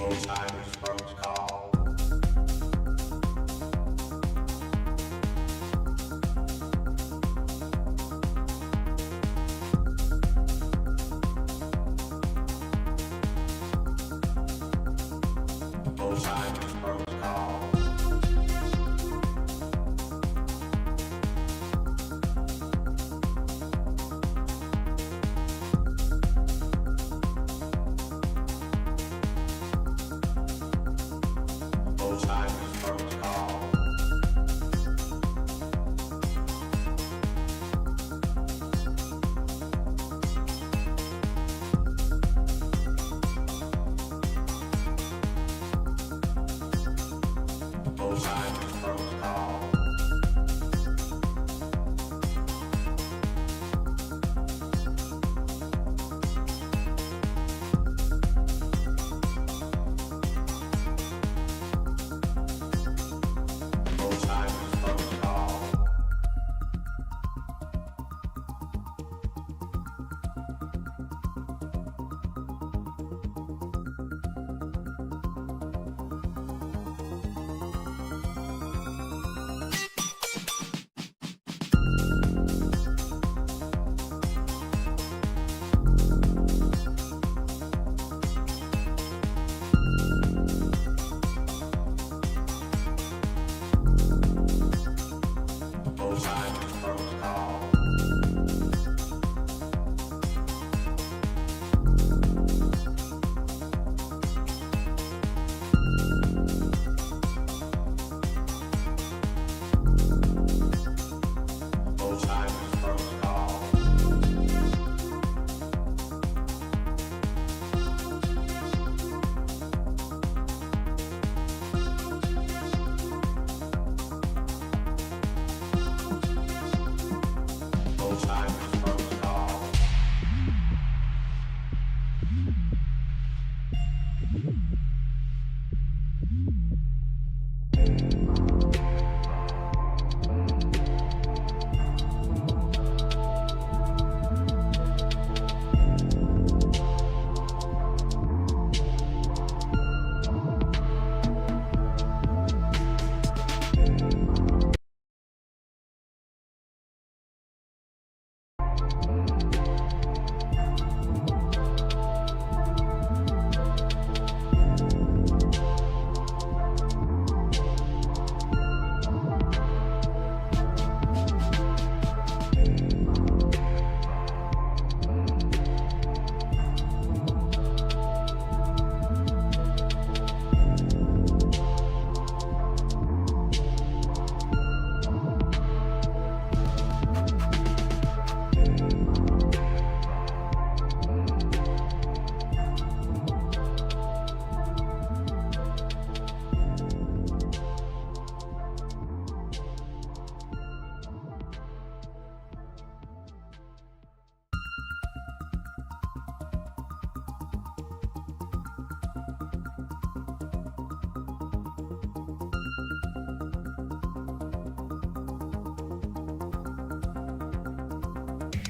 Alzheimer's protocol. Alzheimer's protocol. Alzheimer's protocol. Alzheimer's protocol. Alzheimer's protocol. Alzheimer's protocol. Alzheimer's protocol. Alzheimer's protocol.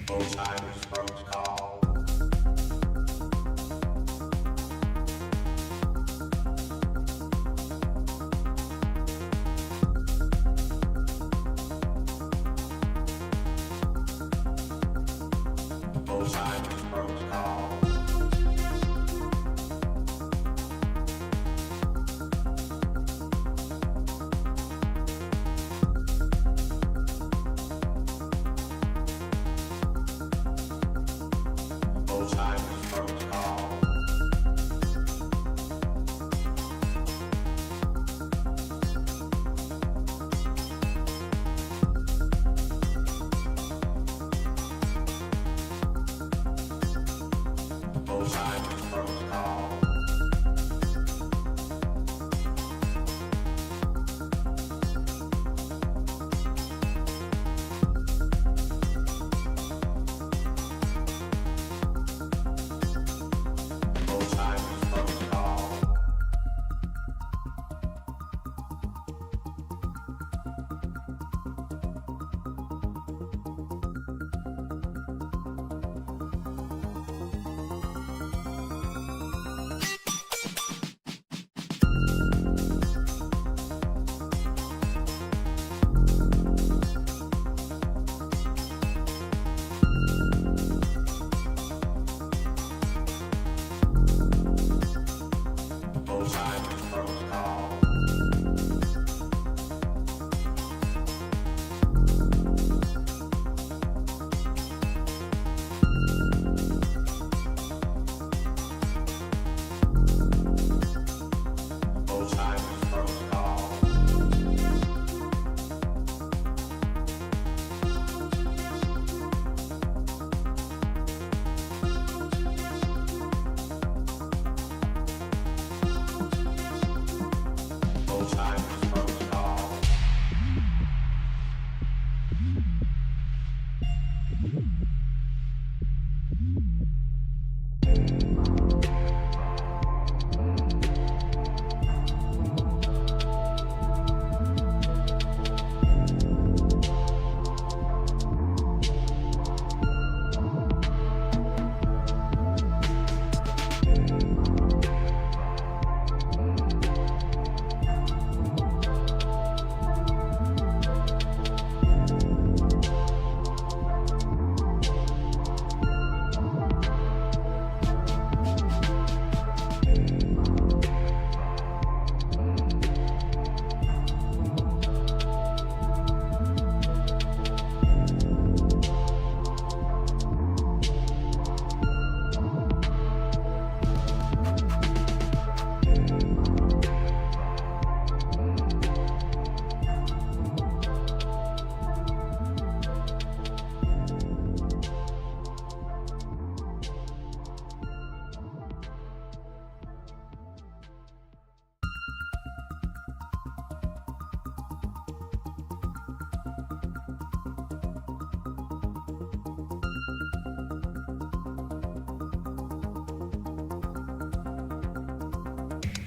Alzheimer's protocol. Alzheimer's protocol. Alzheimer's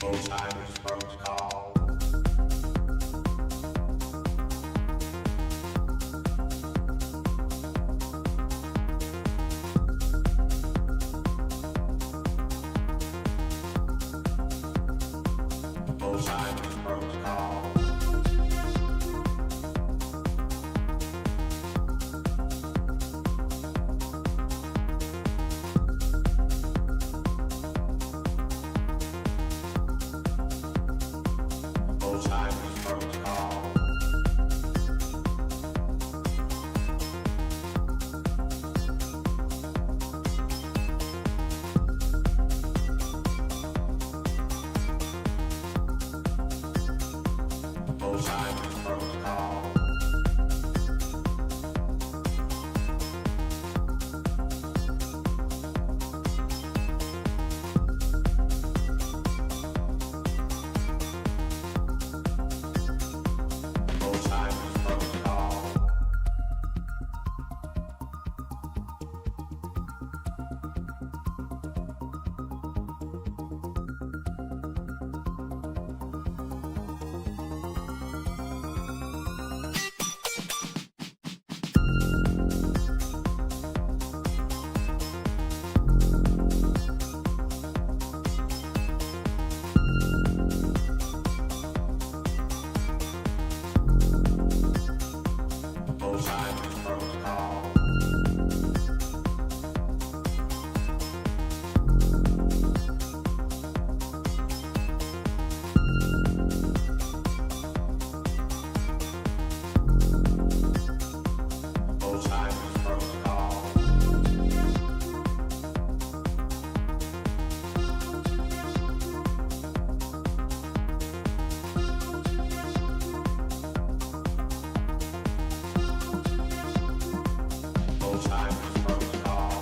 Alzheimer's protocol. Alzheimer's protocol. Alzheimer's protocol. Alzheimer's protocol. Alzheimer's protocol. Alzheimer's protocol. Alzheimer's protocol. Alzheimer's protocol.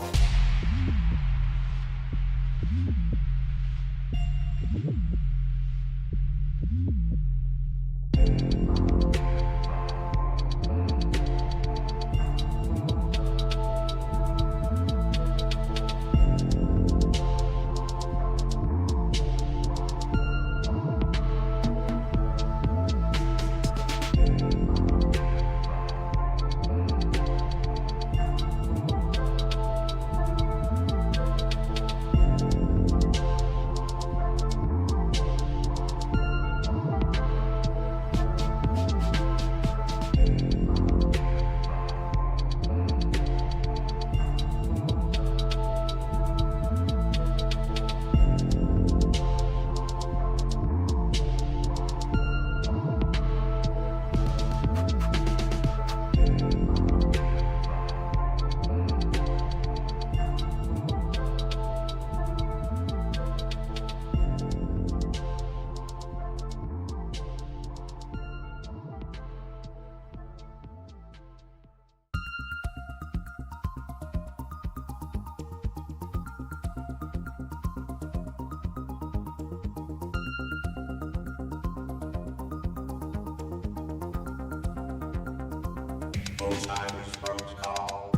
Alzheimer's protocol.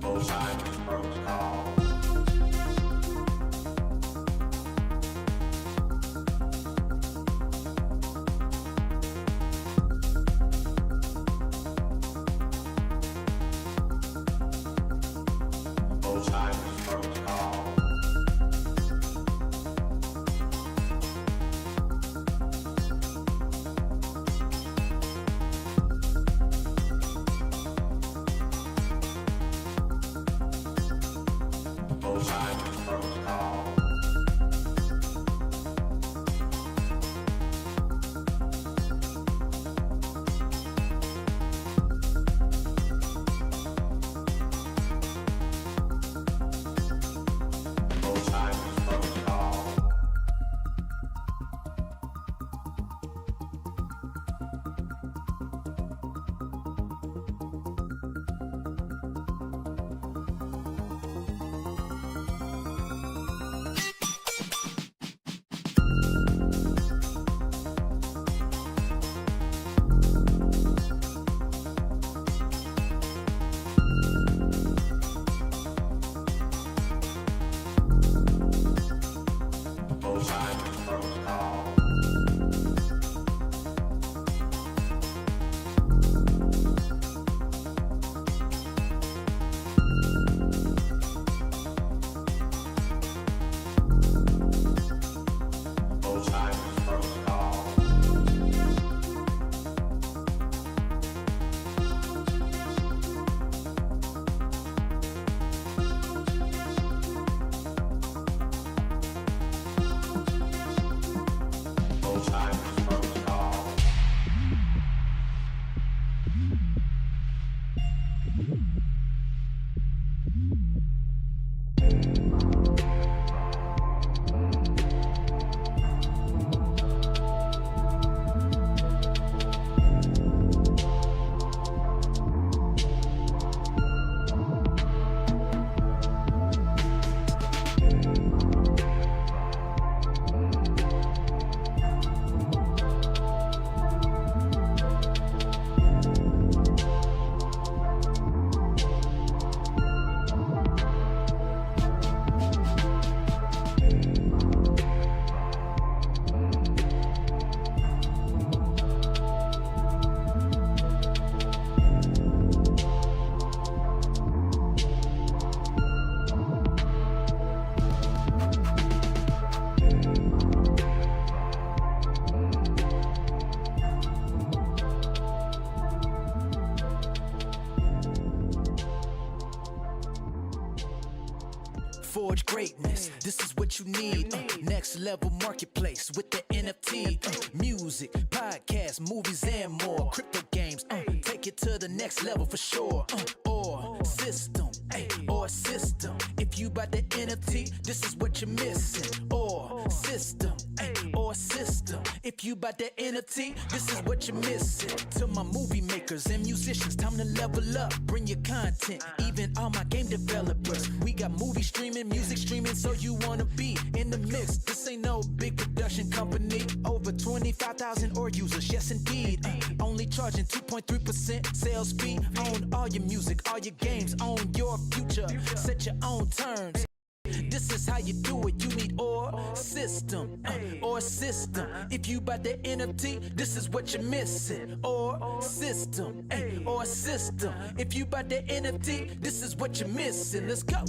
Alzheimer's protocol. Old-timers protocol. Forge greatness, this is what you need. Next level marketplace with the NFT. Music, podcasts, movies, and more. Crypto games, take it to the next level for sure. Or system, or system. If you buy the NFT, this is what you're missing. Or system, or system. If you buy the NFT, this is what you're missing. To my movie makers and musicians, time to level up. Bring your content, even all my game developers. We got movie streaming, music streaming, so you wanna be in the mix. This ain't no big production company. Over 25,000 or users, yes indeed. Only charging 2.3% sales fee. Own all your music, all your games, own your future. Set your own terms. This is how you do it. You need or system, or system. If you buy the NFT, this is what you're missing. Or system, or system. If you buy the NFT, this is what you're missing. Let's go.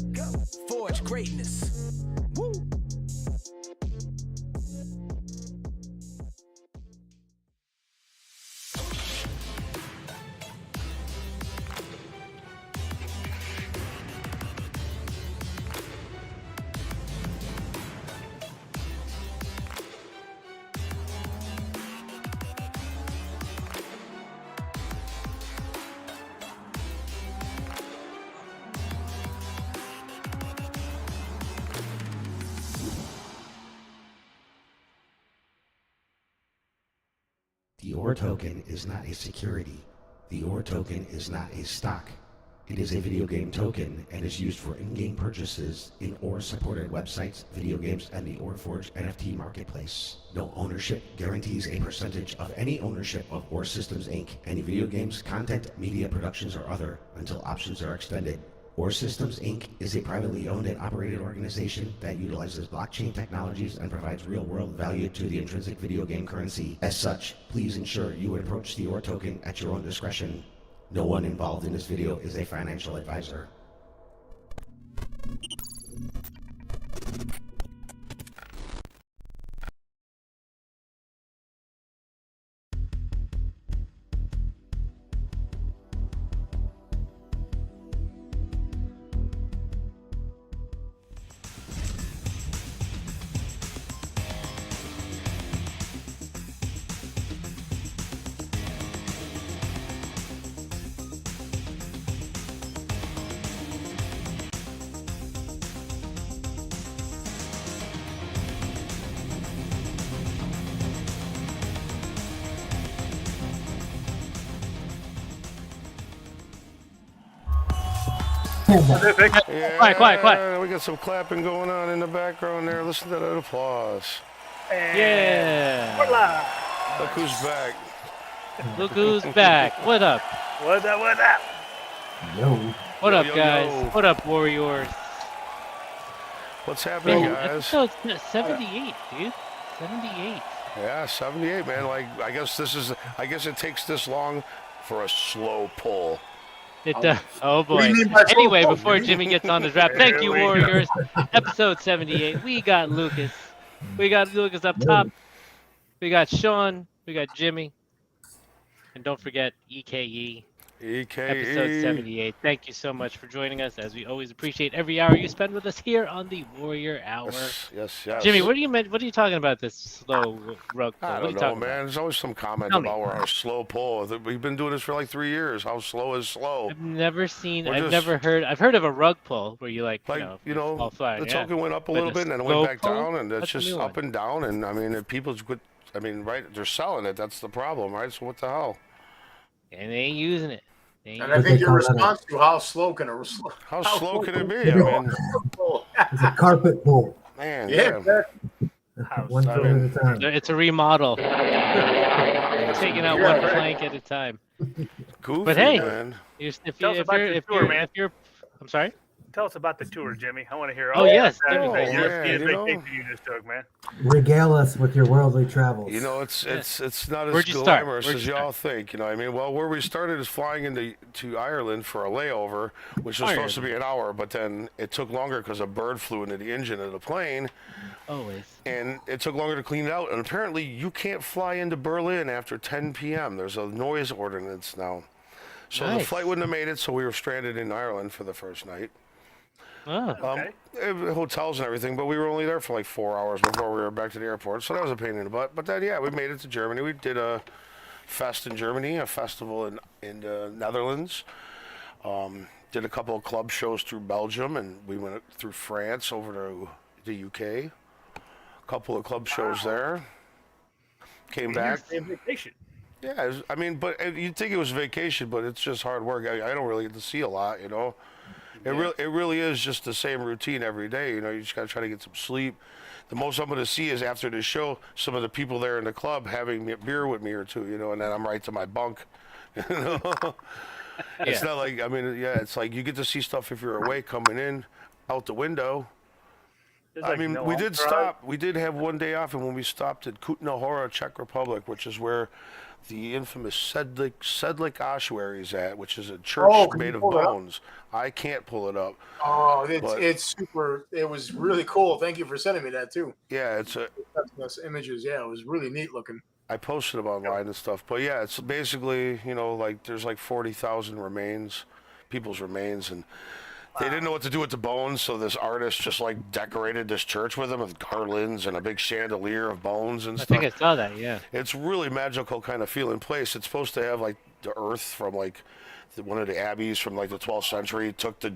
Forge greatness. Woo. The OR token is not a security. The OR token is not a stock. It is a video game token and is used for in-game purchases in OR-supported websites, video games, and the OR Forge NFT marketplace. No ownership guarantees a percentage of any ownership of OR Systems Inc., any video games, content, media productions, or other, until options are extended. OR Systems Inc. is a privately owned and operated organization that utilizes blockchain technologies and provides real-world value to the intrinsic video game currency. As such, please ensure you approach the OR token at your own discretion. No one involved in this video is a financial advisor. Yeah, Quiet. We got some clapping going on in the background there. Listen to that applause. Yeah. We're live. Look who's back. Look who's back. What up? What up? What up, yo, guys? yo. What up, Warriors? What's happening, Man, guys? episode 78, dude. 78. Yeah, 78, man. Like, I guess it takes this long for a slow pull. It oh boy. What do you mean by so Anyway, cold, before man? Jimmy gets on the draft, thank you, Warriors. Episode 78. We got Lucas. We got Lucas up top. We got Sean. We got Jimmy. And don't forget EKE. episode EKE. 78. Thank you so much for joining us. As we always appreciate every hour you spend with us here on the Warrior Hour. Yes. Jimmy, what are you talking about this slow rug pull? I What are don't you know, talking man. about? There's always some comment Tell me. about we're on a slow pull. We've been doing this for like 3 years. How slow is slow? I've heard of a rug pull where you fall flat. The Yeah. token went up a But little a bit and then it slow went back pull? down, and it's That's a just new up one. and down. And I mean, if people's good, right, they're selling it. That's the problem, right? So what the hell? And they ain't using it. And I think your response to how slow can it be? I mean, It's a carpet pull. man, yeah. One foot at a time. It's a remodel. Taking out one plank at a time. Goofy, But hey, man. I'm sorry. Tell us about the tour, Jimmy. I want to hear. Oh, yes, that. Jimmy. Vacation you just took, man. Regale us with your worldly travels. You know, it's not as Where'd you start? glamorous as y'all think. You know, I mean, well, where we started is flying to Ireland for a layover, which was supposed to be an hour, but then it took longer because a bird flew into the engine of the plane. Always. And it took longer to clean it out. And apparently, you can't fly into Berlin after 10 p.m. There's a noise ordinance now. So the flight wouldn't have made it, so we were stranded in Ireland for the first night. Oh. Hotels and everything, but we were only there for like 4 hours before we were back to the airport, so that was a pain in the butt. But then, yeah, we made it to Germany. We did a fest in Germany, a festival in the Netherlands. Did a couple of club shows through Belgium, and we went through France over to the UK. A couple of club shows there. Came back. Vacation. Yeah, but you'd think it was vacation, but it's just hard work. I don't really get to see a lot, you know. It really is just the same routine every day. You know, you just got to try to get some sleep. The most I'm going to see is after the show, some of the people there in the club having a beer with me or two, you know, and then I'm right to my bunk. You know? It's not like, it's like you get to see stuff if you're awake coming in, out the window. We did stop. We did have one day off, and when we stopped at Kutna Hora, Czech Republic, which is where the infamous Sedlik Ossuary is at, which is a church made of bones. I can't pull it up. Oh, it's super. It was really cool. Thank you for sending me that too. Yeah, images. Yeah, it was really neat looking. I posted them online and stuff. But yeah, it's basically, you know, like there's like 40,000 people's remains, and they didn't know what to do with the bones, so this artist just like decorated this church with them with garlands and a big chandelier of bones and stuff. I think I saw that, yeah. It's really magical kind of feeling place. It's supposed to have like the earth from like one of the abbeys from like the 12th century, took the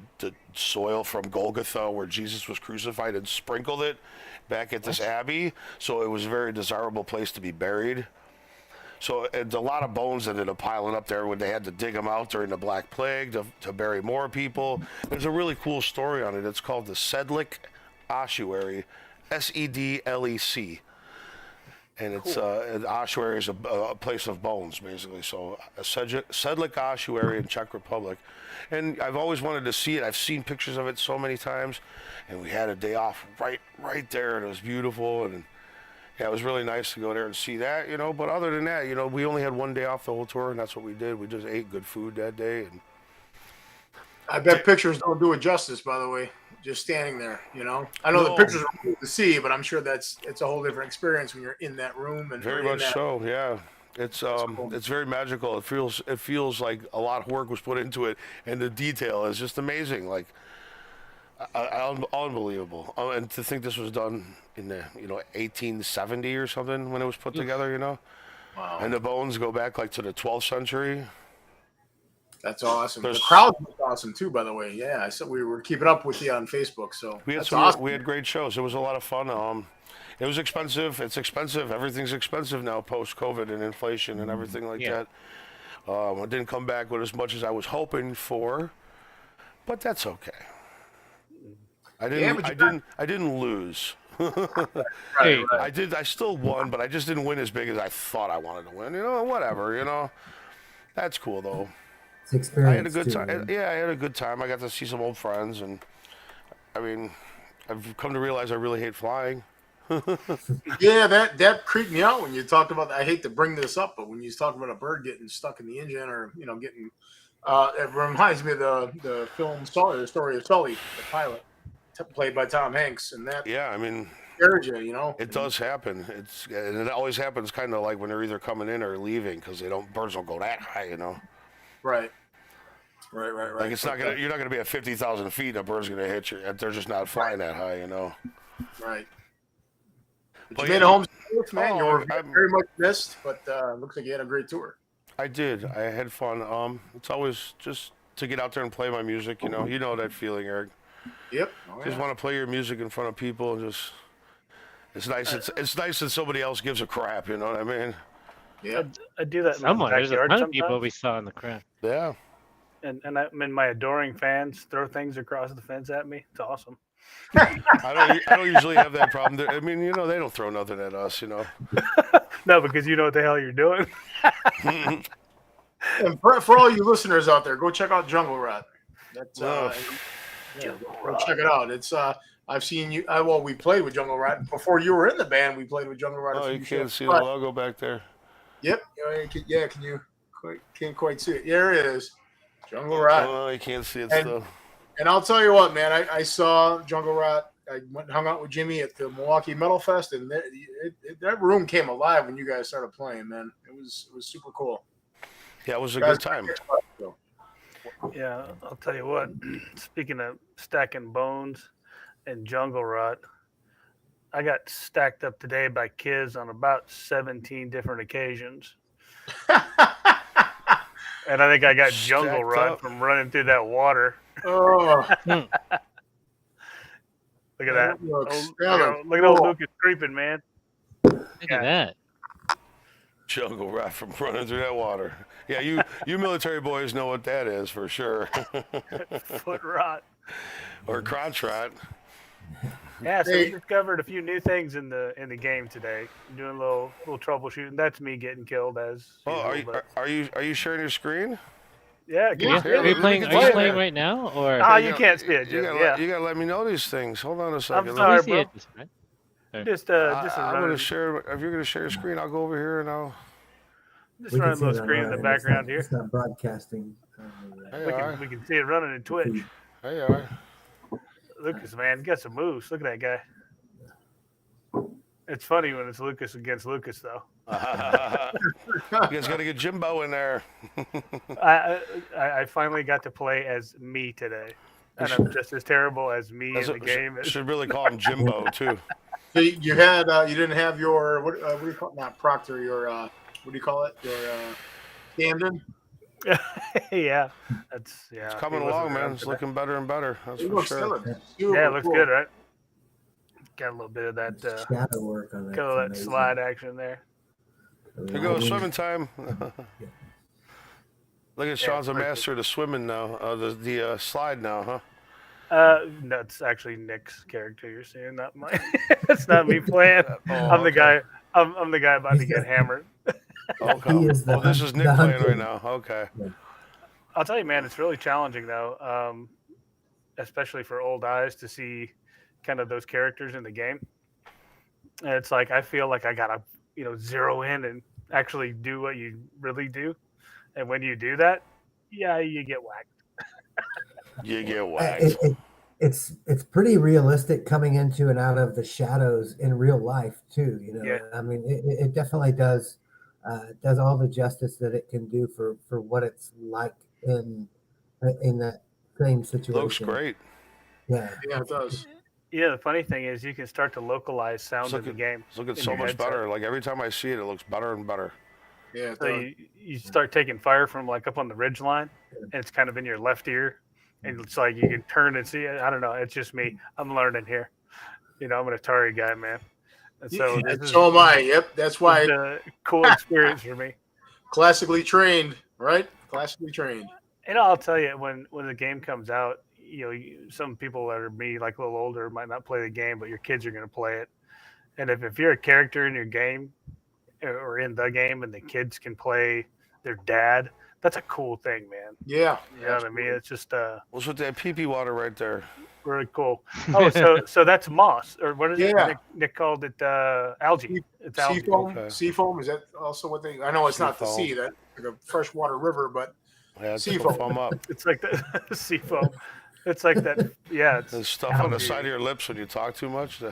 soil from Golgotha where Jesus was crucified and sprinkled it back at this abbey. So it was a very desirable place to be buried. So a lot of bones ended up piling up there when they had to dig them out during the Black Plague to bury more people. There's a really cool story on it. It's called the Sedlik Ossuary, Sedlec. And it's an ossuary is a place of bones, basically. So a Sedlik Ossuary in Czech Republic. And I've always wanted to see it. I've seen pictures of it so many times. And we had a day off right there, and it was beautiful. And yeah, it was really nice to go there and see that, you know. But other than that, you know, we only had one day off the whole tour, and that's what we did. We just ate good food that day. And I bet pictures don't do it justice, by the way. Just standing there, you know. I know the pictures are cool to see, but I'm sure it's a whole different experience when you're in that room. And very much so, yeah. It's cool. It's very magical. It feels like a lot of work was put into it, and the detail is just amazing. Like unbelievable. And to think this was done in the 1870 or something when it was put together, you know. Wow. And the bones go back like to the 12th century. That's awesome. The crowd was awesome too, by the way. Yeah, I said we were keeping up with you on Facebook, so we had great shows. It was a lot of fun. It was expensive. It's expensive. Everything's expensive now post-COVID and inflation and everything like that. It didn't come back with as much as I was hoping for, but that's okay. I didn't lose. Right. I still won, but I just didn't win as big as I thought I wanted to win. You know, whatever. You know, that's cool though. It's experience. I had a good time. Right? Yeah, I had a good time. I got to see some old friends, and I mean, I've come to realize I really hate flying. Yeah, that creeped me out when you talked about that. I hate to bring this up, but when you talk about a bird getting stuck in the engine, or getting, it reminds me of the film Sully, the story of Sully, the pilot, played by Tom Hanks, and that. Yeah, I mean, scared you, you know. It does happen. And it always happens kind of like when they're either coming in or leaving, because birds don't go that high, you know. Right. Right. Like it's not gonna. You're not gonna be at 50,000 feet. And a bird's gonna hit you. They're just not flying that high, you know. Right. But Well, you yeah, made a home stretch, man. oh, You were I'm- very much missed, but looks like you had a great tour. I did. I had fun. It's always just to get out there and play my music. You know that feeling, Eric. Yep. Just want to play your music in front of people and just. It's nice. It's nice that somebody else gives a crap. You know what I mean? Yeah. I do that in my Someone, there's a backyard ton of people sometimes. we saw in the crowd. Yeah. And my adoring fans throw things across the fence at me. It's awesome. I don't usually have that problem. I mean, they don't throw nothing at us. No, because you know what the hell you're doing. And for all you listeners out there, go check out Jungle Rat. That's go check it out. It's I've seen you. Well, we played with Jungle Rat before you were in the band. We played with Jungle Rat. Oh, you can't see the logo back there. Yep. Yeah. Can you? Can't quite see it. There it is. Jungle Rat. Oh, you can't see it And- still. And I'll tell you what, man. I saw Jungle Rat. I went and hung out with Jimmy at the Milwaukee Metal Fest, and that room came alive when you guys started playing, man. It was super cool. Yeah, it was a good time. Yeah, I'll tell you what. Speaking of stacking bones and jungle rot, I got stacked up today by kids on about 17 different occasions. And I think I got jungle Stacked rot up. from running through that water. Oh, Look at that. looks Look at old Lucas creeping, man. Look at that. Jungle rat from running through that water. Yeah, you military boys know what that is for sure. Foot rot. Or crotch rot. Yeah, so Hey. we discovered a few new things in the game today. Doing a little troubleshooting. That's me getting killed as Oh, usual, but- are you sharing your screen? yeah, can Yeah. you see Here, Are you it? playing? Are Are you you playing playing it? right now, or? Oh, you can't see it, You Jim. gotta, Yeah. you gotta let me know these things. Hold on a second. I'm We sorry, see bro. it just fine. Just I'm running, gonna share. If you're gonna share your screen, I'll go over here and I'll. just We can running a see little that screen in on the our- background it's here. not broadcasting. Hey, We all can, right. we can see it running in Twitch. Hey, all right. Lucas, man, got some moves. Look at that guy. It's funny when it's Lucas against Lucas, though. You guys gotta get Jimbo in there. I finally got to play as me today, and I'm just as terrible as me in the game. Should really call him Jimbo too. So you had you didn't have your what do you call it? Not Proctor, your what do you call it? Your Camden. Yeah, that's It's he coming wasn't along, man. around It's today. looking better and better. That's It for looks sure. good. Yeah, it looks good, right? Got a little bit of that, Shadow work on that. got all that slide action there. Here goes swimming time. Look at Sean's a pretty master of the swimming now. The slide now, huh? That's actually Nick's character you're seeing, not mine. That's not me playing. Oh, I'm the okay. guy. I'm the guy about to get hammered. Okay. He is the Oh, this is Nick the playing right hunter. now. Okay. I'll tell you, man, it's really challenging though, especially for old eyes to see kind of those characters in the game. And it's like I feel like I gotta, zero in and actually do what you really do. And when you do that, yeah, you get whacked. You get whacked. It's pretty realistic coming into and out of the shadows in real life too. Yeah. I mean, it definitely does all the justice that it can do for what it's like in that same situation. Looks great. Yeah. Yeah, it does. Yeah, the funny thing is you can start to localize sound in the game. It's looking in so your much headset. better. Like every time I see it, it looks better and better. Yeah, it So does. you start taking fire from like up on the ridge line, and it's kind of in your left ear, and it's like you can turn and see it. I don't know. It's just me. I'm learning here. I'm an Atari guy, man. And so Yeah, this is so am I. Yep, that's why a cool experience for me. classically trained, right? Classically trained. And I'll tell you, when the game comes out, some people that are me, like a little older, might not play the game, but your kids are going to play it. And if you're a character in your game or in the game, and the kids can play their dad, that's a cool thing, man. Yeah. You know what I mean? It's just What's with that pee-pee water right there? really cool. Oh, so that's moss, or what is it? Yeah. Nick called it algae. It's algae. Seafoam. Okay. Seafoam, is that also what they? I know it's not the Seafoam. sea, that's like a freshwater river, but Yeah, it's Seafoam. foam up. It's like the seafoam. It's like that. Yeah, it's There's stuff on the algae. side of your lips when you talk too much.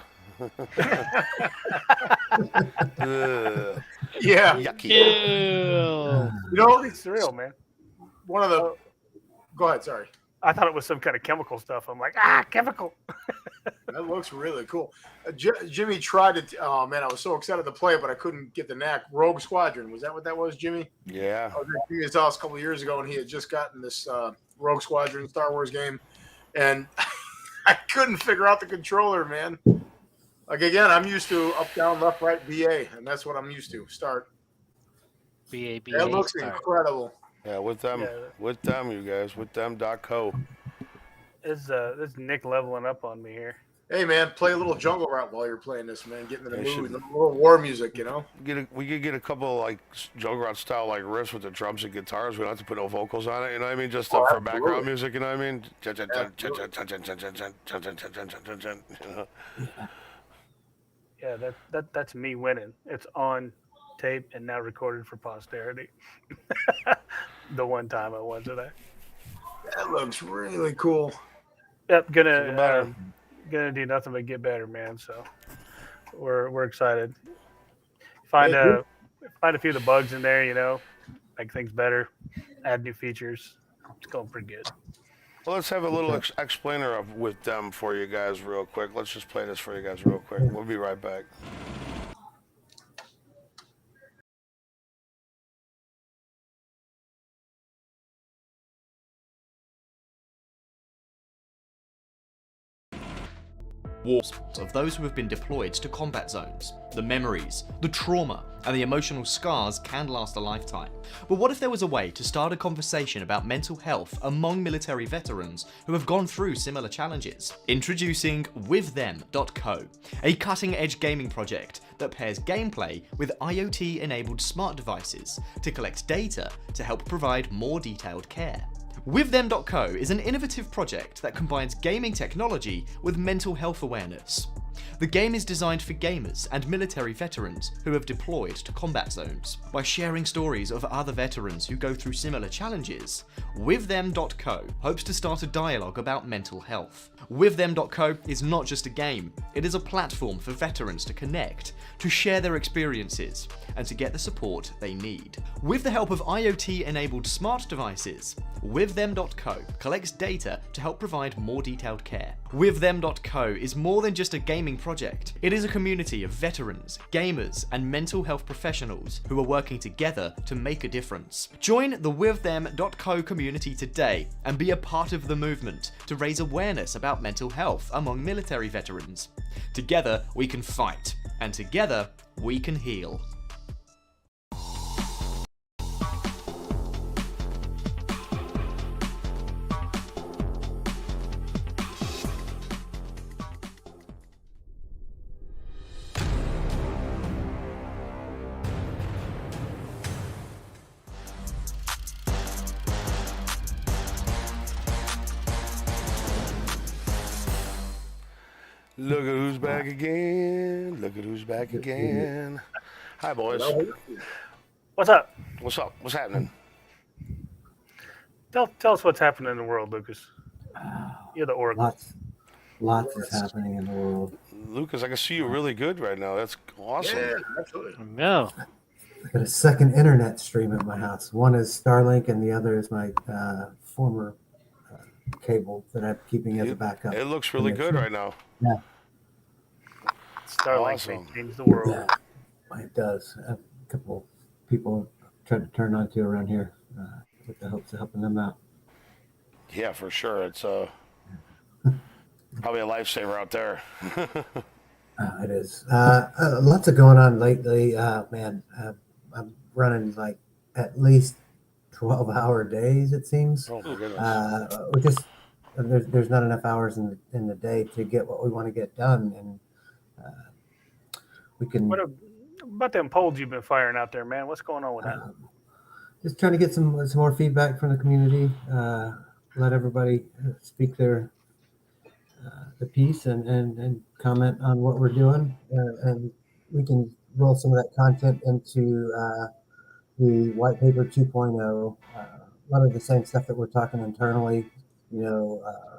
Ugh, yeah. yucky. Ew. It's surreal, man. One of the. Go ahead. Sorry. I thought it was some kind of chemical stuff. I'm like, chemical. That looks really cool. Jimmy tried it. Oh man, I was so excited to play it, but I couldn't get the knack. Rogue Squadron, was that what that was, Jimmy? Yeah. I was at Jimmy's house a couple of years ago, and he had just gotten this Rogue Squadron Star Wars game, and I couldn't figure out the controller, man. Like again, I'm used to up, down, left, right, BA, and that's what I'm used to. Start. BA. That looks incredible. Yeah, with them, you guys, with them.co. This Nick leveling up on me here. Hey man, play a little Jungle Route while you're playing this, man. Getting in the mood, a little war music, you know. We could get a couple like Jungle Route style like riffs with the drums and guitars. We don't have to put no vocals on it, you know what I mean? Just for background music, you know what I mean? You know? Yeah, that's me winning. It's on tape and now recorded for posterity. The one time I won today. That looks really cool. Yep, gonna do nothing but get better, man. So we're excited. Find a few of the bugs in there, you know, make things better, add new features. It's going pretty good. Well, let's have a little explainer of with them for you guys real quick. Let's just play this for you guys real quick. We'll be right back. Wars of those who have been deployed to combat zones. The memories, the trauma, and the emotional scars can last a lifetime. But what if there was a way to start a conversation about mental health among military veterans who have gone through similar challenges? Introducing WithThem.co, a cutting-edge gaming project that pairs gameplay with IoT-enabled smart devices to collect data to help provide more detailed care. WithThem.co is an innovative project that combines gaming technology with mental health awareness. The game is designed for gamers and military veterans who have deployed to combat zones. By sharing stories of other veterans who go through similar challenges, WithThem.co hopes to start a dialogue about mental health. WithThem.co is not just a game, it is a platform for veterans to connect, to share their experiences, and to get the support they need. With the help of IoT-enabled smart devices, WithThem.co collects data to help provide more detailed care. WithThem.co is more than just a gaming project. It is a community of veterans, gamers, and mental health professionals who are working together to make a difference. Join the WithThem.co community today and be a part of the movement to raise awareness about mental health among military veterans. Together we can fight, and together we can heal. Look at who's back again. Look at who's back again. Hi, boys. What's up? What's up? What's happening? Tell us what's happening in the world, Lucas. You're the oracle. Lots is happening in the world. Lucas, I can see you really good right now. That's awesome. Yeah, absolutely. No. I got a second internet stream at my house. One is Starlink, and the other is my former cable that I'm keeping as a backup. It looks really good right now. Yeah. Starlink Awesome. changes the world. Yeah, it does. A couple people tried to turn on to around here with the hopes of helping them out. Yeah, for sure. It's probably a lifesaver out there. It is. Lots of going on lately. Man, I'm running like at least 12-hour days, it seems. Oh, my goodness. We just there's not enough hours in the day to get what we want to get done, and we can. What about them polls you've been firing out there, man? What's going on with that? Just trying to get some more feedback from the community. Let everybody speak their the piece and comment on what we're doing, and we can roll some of that content into the white paper 2.0. A lot of the same stuff that we're talking internally,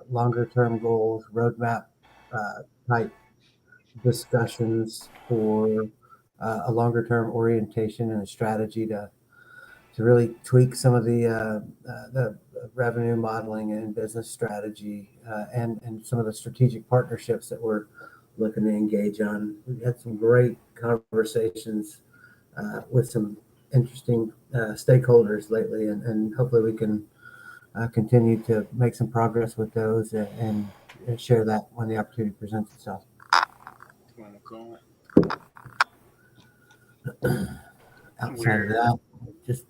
longer term goals, roadmap type discussions for a longer term orientation and a strategy to really tweak some of the revenue modeling and business strategy, and some of the strategic partnerships that we're looking to engage on. We've had some great conversations with some interesting stakeholders lately, and hopefully we can continue to make some progress with those and share that when the opportunity presents itself. Outside of that, just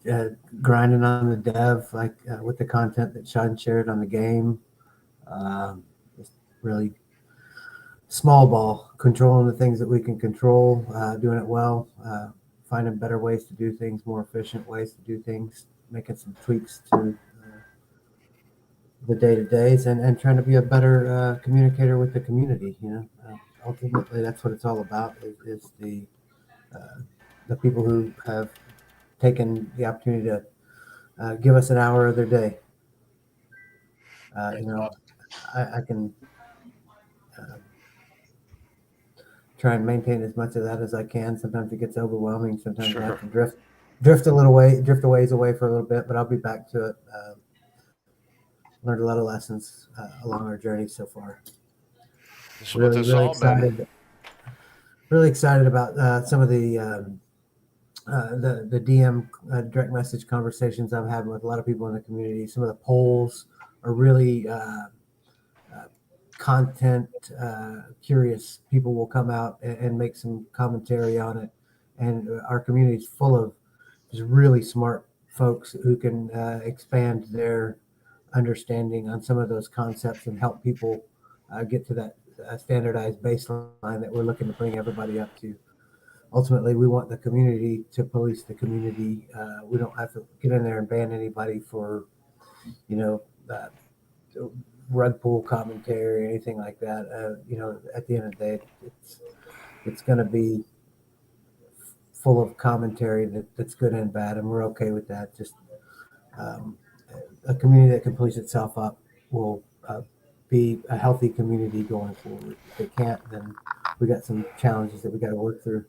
grinding on the dev, like with the content that Sean shared on the game. Just really small ball, controlling the things that we can control, doing it well, finding better ways to do things, more efficient ways to do things, making some tweaks to the day-to-days, and trying to be a better communicator with the community. Ultimately, that's what it's all about, is the people who have taken the opportunity to give us an hour of their day. I can try and maintain as much of that as I can. Sometimes it gets overwhelming. Sometimes I have to drift a ways away for a little bit, but I'll be back to it. Learned a lot of lessons along our journey so far. Really excited about some of the DM direct message conversations I'm having with a lot of people in the community. Some of the polls are really content curious. People will come out and make some commentary on it, and our community is full of just really smart folks who can expand their understanding on some of those concepts and help people get to that standardized baseline that we're looking to bring everybody up to. Ultimately, we want the community to police the community. We don't have to get in there and ban anybody for, rug pull commentary or anything like that. At the end of the day, it's going to be full of commentary that's good and bad, and we're okay with that. Just a community that can police itself up will be a healthy community going forward. If it can't, then we got some challenges that we got to work through.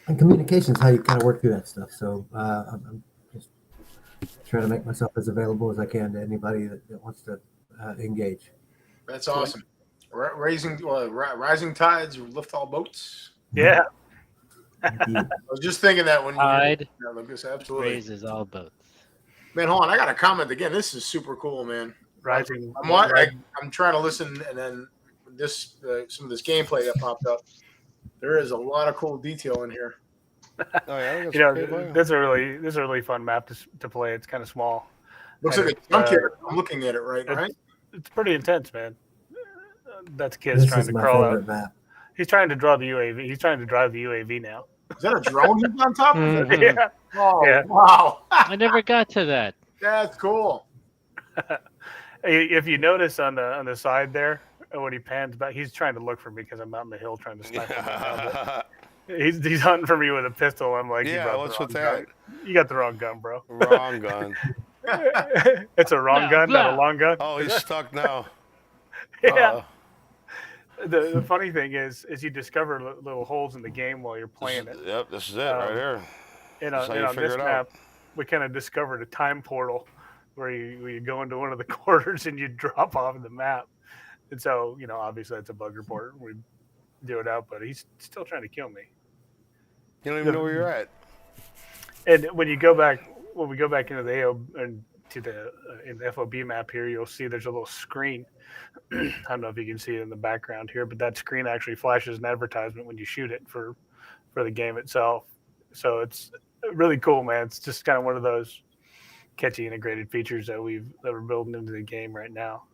And communication is how you kind of work through that stuff. So I'm just trying to make myself as available as I can to anybody that wants to engage. That's awesome. Rising tides lift all boats. Yeah. I was just thinking that when Tide absolutely raises all boats. Man, hold on. I got to comment again. This is super cool, man. Rising. I'm trying to listen, and then some of this gameplay that popped up. There is a lot of cool detail in here. Oh yeah, this is a really fun map to play. It's kind of small. Looks like a jump here. I'm looking at it right. It's pretty intense, man. That's kids trying to crawl out. Map. He's trying to draw the UAV. He's trying to drive the UAV now. Is that a drone he's on top of it? Yeah. Oh, yeah. Wow. I never got to that. That's cool. If you notice on the side there, when he pans back, he's trying to look for me because I'm out in the hill trying to snipe him. He's hunting for me with a pistol. I'm like, what's with that? You got the wrong gun, bro. Wrong gun. It's a wrong gun, not a long gun. Oh, he's stuck now. Yeah. The funny thing is you discover little holes in the game while you're playing it. Yep, this is it right here. And on this map, we kind of discovered a time portal where you go into one of the quarters and you drop off the map. And so, obviously that's a bug report. We do it out, but he's still trying to kill me. You don't even know where you're at. And when we go back into the AO and to the in the FOB map here, you'll see there's a little screen. I don't know if you can see it in the background here, but that screen actually flashes an advertisement when you shoot it for the game itself. So it's really cool, man. It's just kind of one of those catchy integrated features that we're building into the game right now.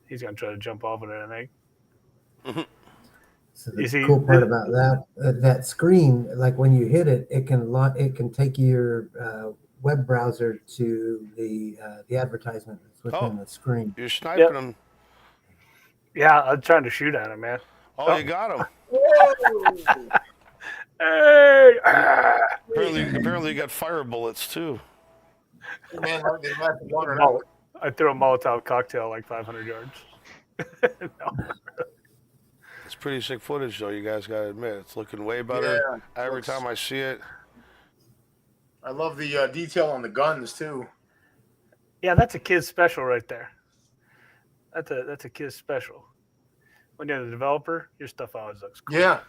He's gonna try to jump off of it, I think. So the cool part about that screen, like when you hit it, it can take your web browser to the advertisement that's within the screen. You're sniping him. Yeah, I'm trying to shoot at him, man. Oh, you got him. Hey! Apparently you got fire bullets too. Man, I threw a Molotov cocktail like 500 yards. No. It's pretty sick footage, though. You guys gotta admit, it's looking way better every time I see it. I love the detail on the guns too. Yeah, that's a kid's special right there. That's a kid's special. When you're the developer, your stuff always looks cool. Yeah.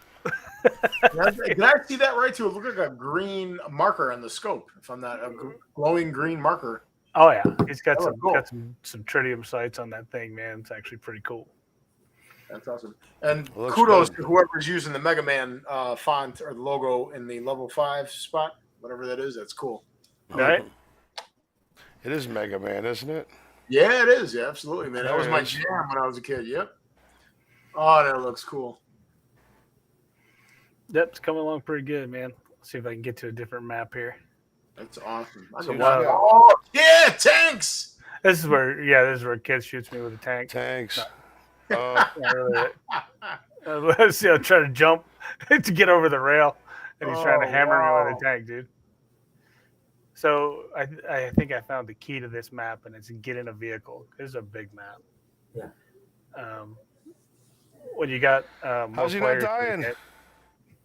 Did I see that right too? It looked like a green marker on the scope. If I'm not a glowing green marker. Oh yeah, he's got Oh, some cool. some tritium sights on that thing, man. It's actually pretty cool. That's awesome. And Looks kudos good. to whoever's using the Mega Man font or the logo in the level 5 spot, whatever that is. That's cool. Right? It is Mega Man, isn't it? Yeah, it is. Yeah, absolutely, man. That was my There it is. jam when I was a kid. Yep. Oh, that looks cool. Yep, it's coming along pretty good, man. Let's see if I can get to a different map here. That's awesome. I So can now- watch Oh, yeah, tanks. This is where kid shoots me with a tank. Tanks. Not really. Let's see, I'm trying to jump to get over the rail, and he's trying to hammer me with a tank, dude. So I think I found the key to this map, and it's get in a vehicle. This is a big map. Yeah. When you got How's he not dying?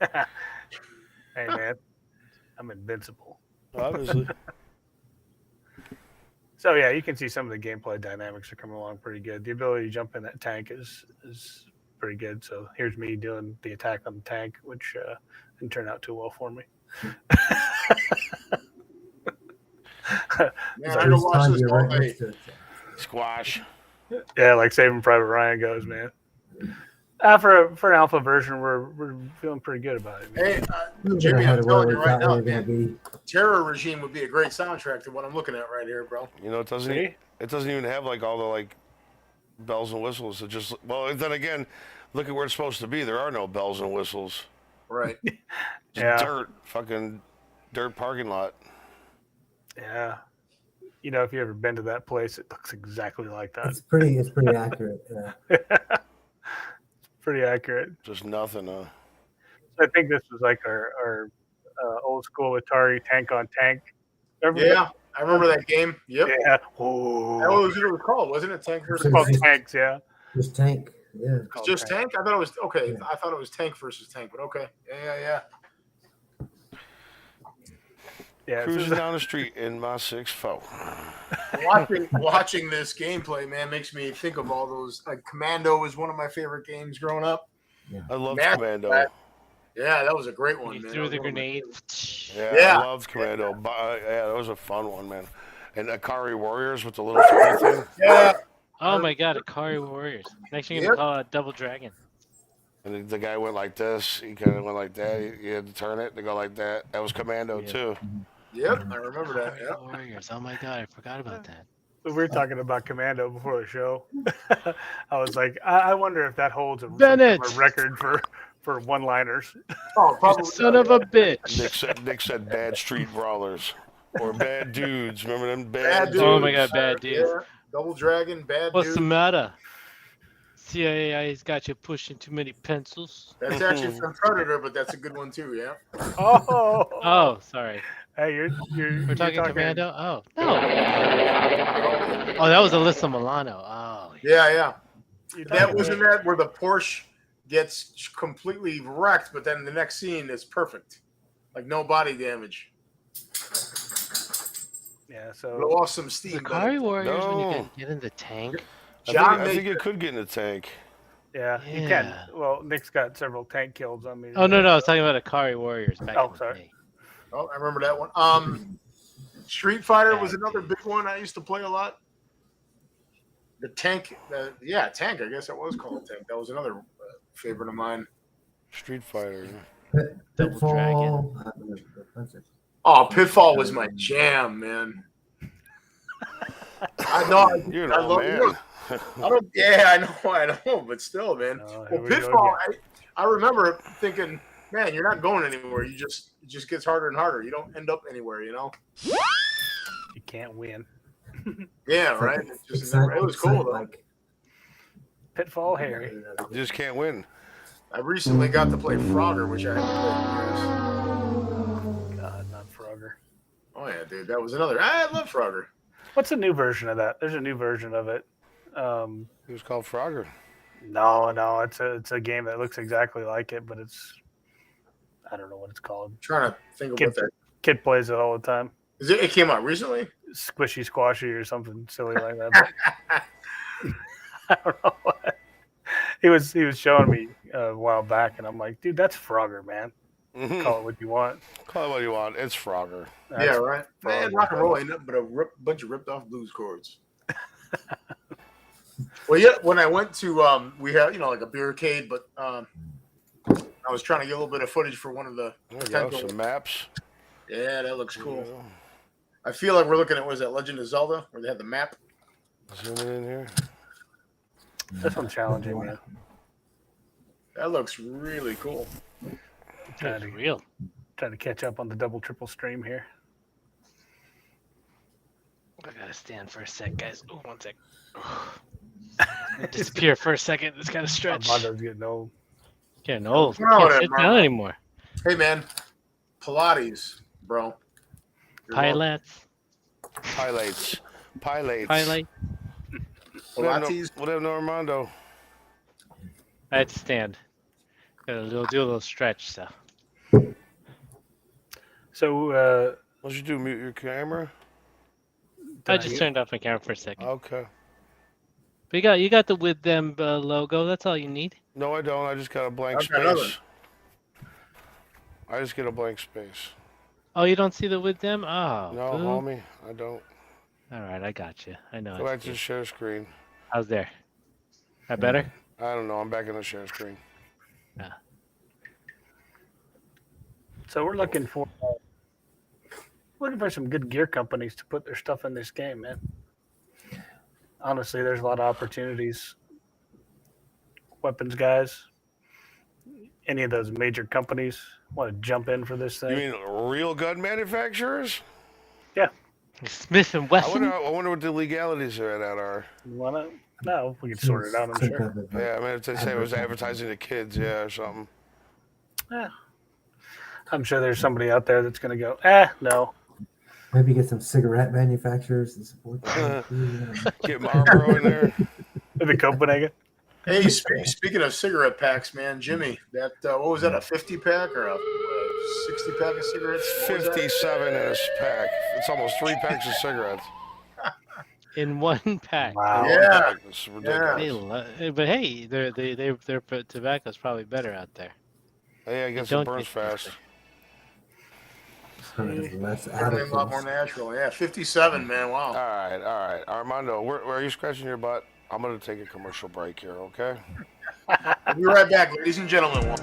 Hey man, I'm invincible. Obviously. So yeah, you can see some of the gameplay dynamics are coming along pretty good. The ability to jump in that tank is pretty good. So here's me doing the attack on the tank, which didn't turn out too well for me. Man, I can watch this all day. Squash. Yeah, like Saving Private Ryan goes, man. For an alpha version, we're feeling pretty good about it, man. Hey, Jimmy, I'm telling you right now, man, Terror Regime would be a great soundtrack to what I'm looking at right here, bro. You know, it doesn't even have like all the like bells and whistles. It just then again, look at where it's supposed to be. There are no bells and whistles. Right. Just fucking dirt parking lot. Yeah. You know, if you ever been to that place, it looks exactly like that. It's pretty accurate. Yeah. Pretty accurate. Just nothing. So I think this was like our old school Atari tank on tank. Yeah, I remember that game. Yep. Yeah. That was what it was called, wasn't it? Tank versus called Tanks, yeah. Just tank. Yeah. It's just tank? I thought it was okay. Yeah. I thought it was tank versus tank, but okay. Yeah. Yeah, cruising down the street in my 6.4. Watching this gameplay, man, makes me think of all those. Like Commando was one of my favorite games growing up. Yeah. I love Commando. Yeah, that was a great one, You man. threw the grenade. Yeah, I loved Commando. Yeah, that was a fun one, man. And Akari Warriors with the little tiny thing. Yeah. Oh my God, Akari Warriors. Next you're gonna call it Double Dragon. And the guy went like this. He kind of went like that. You had to turn it to go like that. That was Commando too. Yep, I remember that. Akari Warriors. Oh my God, I forgot about that. We were talking about Commando before the show. I was like, I wonder if that holds a record for one-liners. Oh, probably. Son of a bitch. Nick said bad street brawlers or bad dudes. Remember them bad dudes? Oh my God, bad dudes. Yeah. Double Dragon, bad What's dudes. the matter? CIA's got you pushing too many pencils. That's actually from Predator, but that's a good one too, yeah. Oh, sorry. Hey, We're talking Commando? Oh, no. Oh, that was Alyssa Milano. Oh. Yeah. That wasn't that where the Porsche gets completely wrecked, but then the next scene is perfect. Like no body damage. Yeah, so blow off some steam. Akari Warriors when you get in the tank. I think it could get in the tank. Yeah, you can. Well, Nick's got several tank kills on me. Oh no, I was talking about Akari Warriors back in the day. Oh, I remember that one. Street Fighter was another big one I used to play a lot. The tank, tank. I guess that was called tank. That was another favorite of mine. Street Fighter. Double Dragon. Oh, Pitfall was my jam, man. I know. You're I love man. I know, but still, man. Well, Pitfall. I remember thinking, man, you're not going anywhere. It just gets harder and harder. You don't end up anywhere, you know. You can't win. Yeah, right. It was cool though. Pitfall Harry. You just can't win. I recently got to play Frogger, which I haven't played in years. God, not Frogger. Oh yeah, dude, that was another. I love Frogger. What's a new version of that? There's a new version of it. It was called Frogger. No, it's a game that looks exactly like it, but it's I don't know what it's called. I'm trying to think of what that kid plays it all the time. It came out recently? Squishy Squashy or something silly like that. I don't know what. He was showing me a while back, and I'm like, dude, that's Frogger, man. Call it what you want. Call it what you want. It's Frogger. Yeah, right. Frogger. Man, rock and roll ain't nothing but a bunch of ripped off blues chords. Well, yeah, when I went to, we had, like a beercade, but I was trying to get a little bit of footage for one of the Some maps. Yeah, that looks cool. Yeah. I feel like we're looking at, was that Legend of Zelda, where they had the map? Zooming in here. This one's challenging, man. That looks really cool. That's real. Trying to catch up on the double triple stream here. I gotta stand for a sec, guys. Oh, 1 sec. Disappear for a second. It's gotta stretch. Armando's getting old. Getting old. Can't sit down anymore. Hey, man. Pilates, bro. Pilates. Pilates. Pilate. Pilates. What have Armando? I had to stand. Gotta do a little stretch, so. So, what you do? Mute your camera? I just turned off my camera for a second. Okay. But you got the With Them logo. That's all you need. No, I don't. I just got a blank space. I just get a blank space. Oh, you don't see the With Them? Oh. No, homie, I don't. All right, I got you. I know. Go back to the share screen. How's there? That better? I don't know. I'm back in the share screen. Yeah. So we're looking for some good gear companies to put their stuff in this game, man. Honestly, there's a lot of opportunities. Weapons guys, any of those major companies want to jump in for this thing. You mean real gun manufacturers? Yeah. Smith and Wesson. I wonder what the legalities are at are. No, we can sort it out, I'm sure. Yeah, I mean, if they say it was advertising to kids, yeah, or something. Yeah. I'm sure there's somebody out there that's going to go, no. Maybe get some cigarette manufacturers to support that. Get Marlboro in there. Maybe Copenhagen. Hey, speaking of cigarette packs, man, Jimmy, that what was that? A 50 pack or a 60 pack of cigarettes? 57 in a pack. It's almost 3 packs of cigarettes in one pack. Wow. Yeah. It's ridiculous. But hey, their tobacco's probably better out there. Hey, I guess it burns fast. Less a lot more natural. Yeah, 57, man. Wow. All right. Armando, where are you scratching your butt? I'm going to take a commercial break here, okay? We'll be right back, ladies and gentlemen.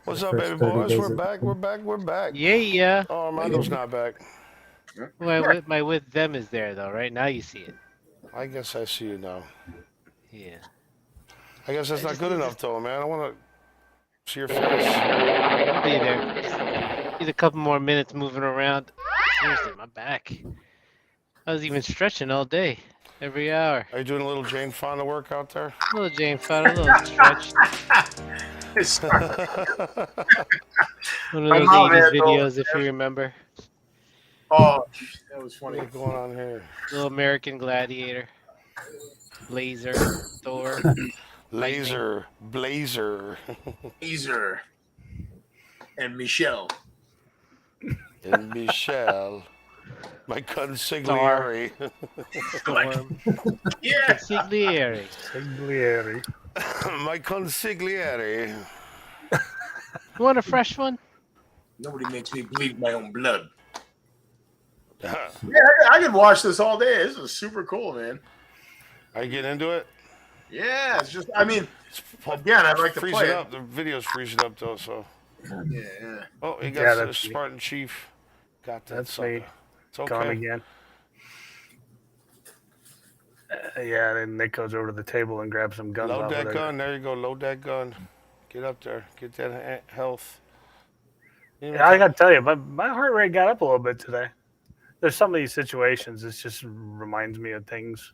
What's up, baby boys? We're back. Yeah. Oh, Armando's not back. My With Them is there, though, right? Now you see it. I guess I see you now. Yeah. I guess that's not good enough, though, man. I want to see your face. I'll be there. Need a couple more minutes moving around. Seriously, my back. I was even stretching all day, every hour. Are you doing a little Jane Fonda work out there? A little Jane Fonda, a little stretch. Sorry. One of My those mom 80s had those. videos, if you remember. Oh, that was funny. What's going on here? Little American Gladiator. Blazer. Thor. Laser, Blazer, Easer and Michelle. and Michelle. My consigliere. Storm. Yeah. Consigliere. Consigliere. My consigliere. You want a fresh one? Nobody makes me bleed my own blood. Are Yeah, I could watch this all day. This is super cool, man. you getting into it? Yeah, it's just, I mean, again, I'd like to freezing play it. up. The video's freezing up though. So. Yeah. Oh, you Yeah, got the that's me. Spartan Chief. Got that. That's sucker. me. It's okay. Gone again. Yeah, then Nick goes over to the table and grabs some guns. Load off that of there. gun. There you go. Load that gun. Get up there. Get that health. You know, Yeah, I got to tell you, my heart rate got up a little bit today. There's some of these situations. It just reminds me of things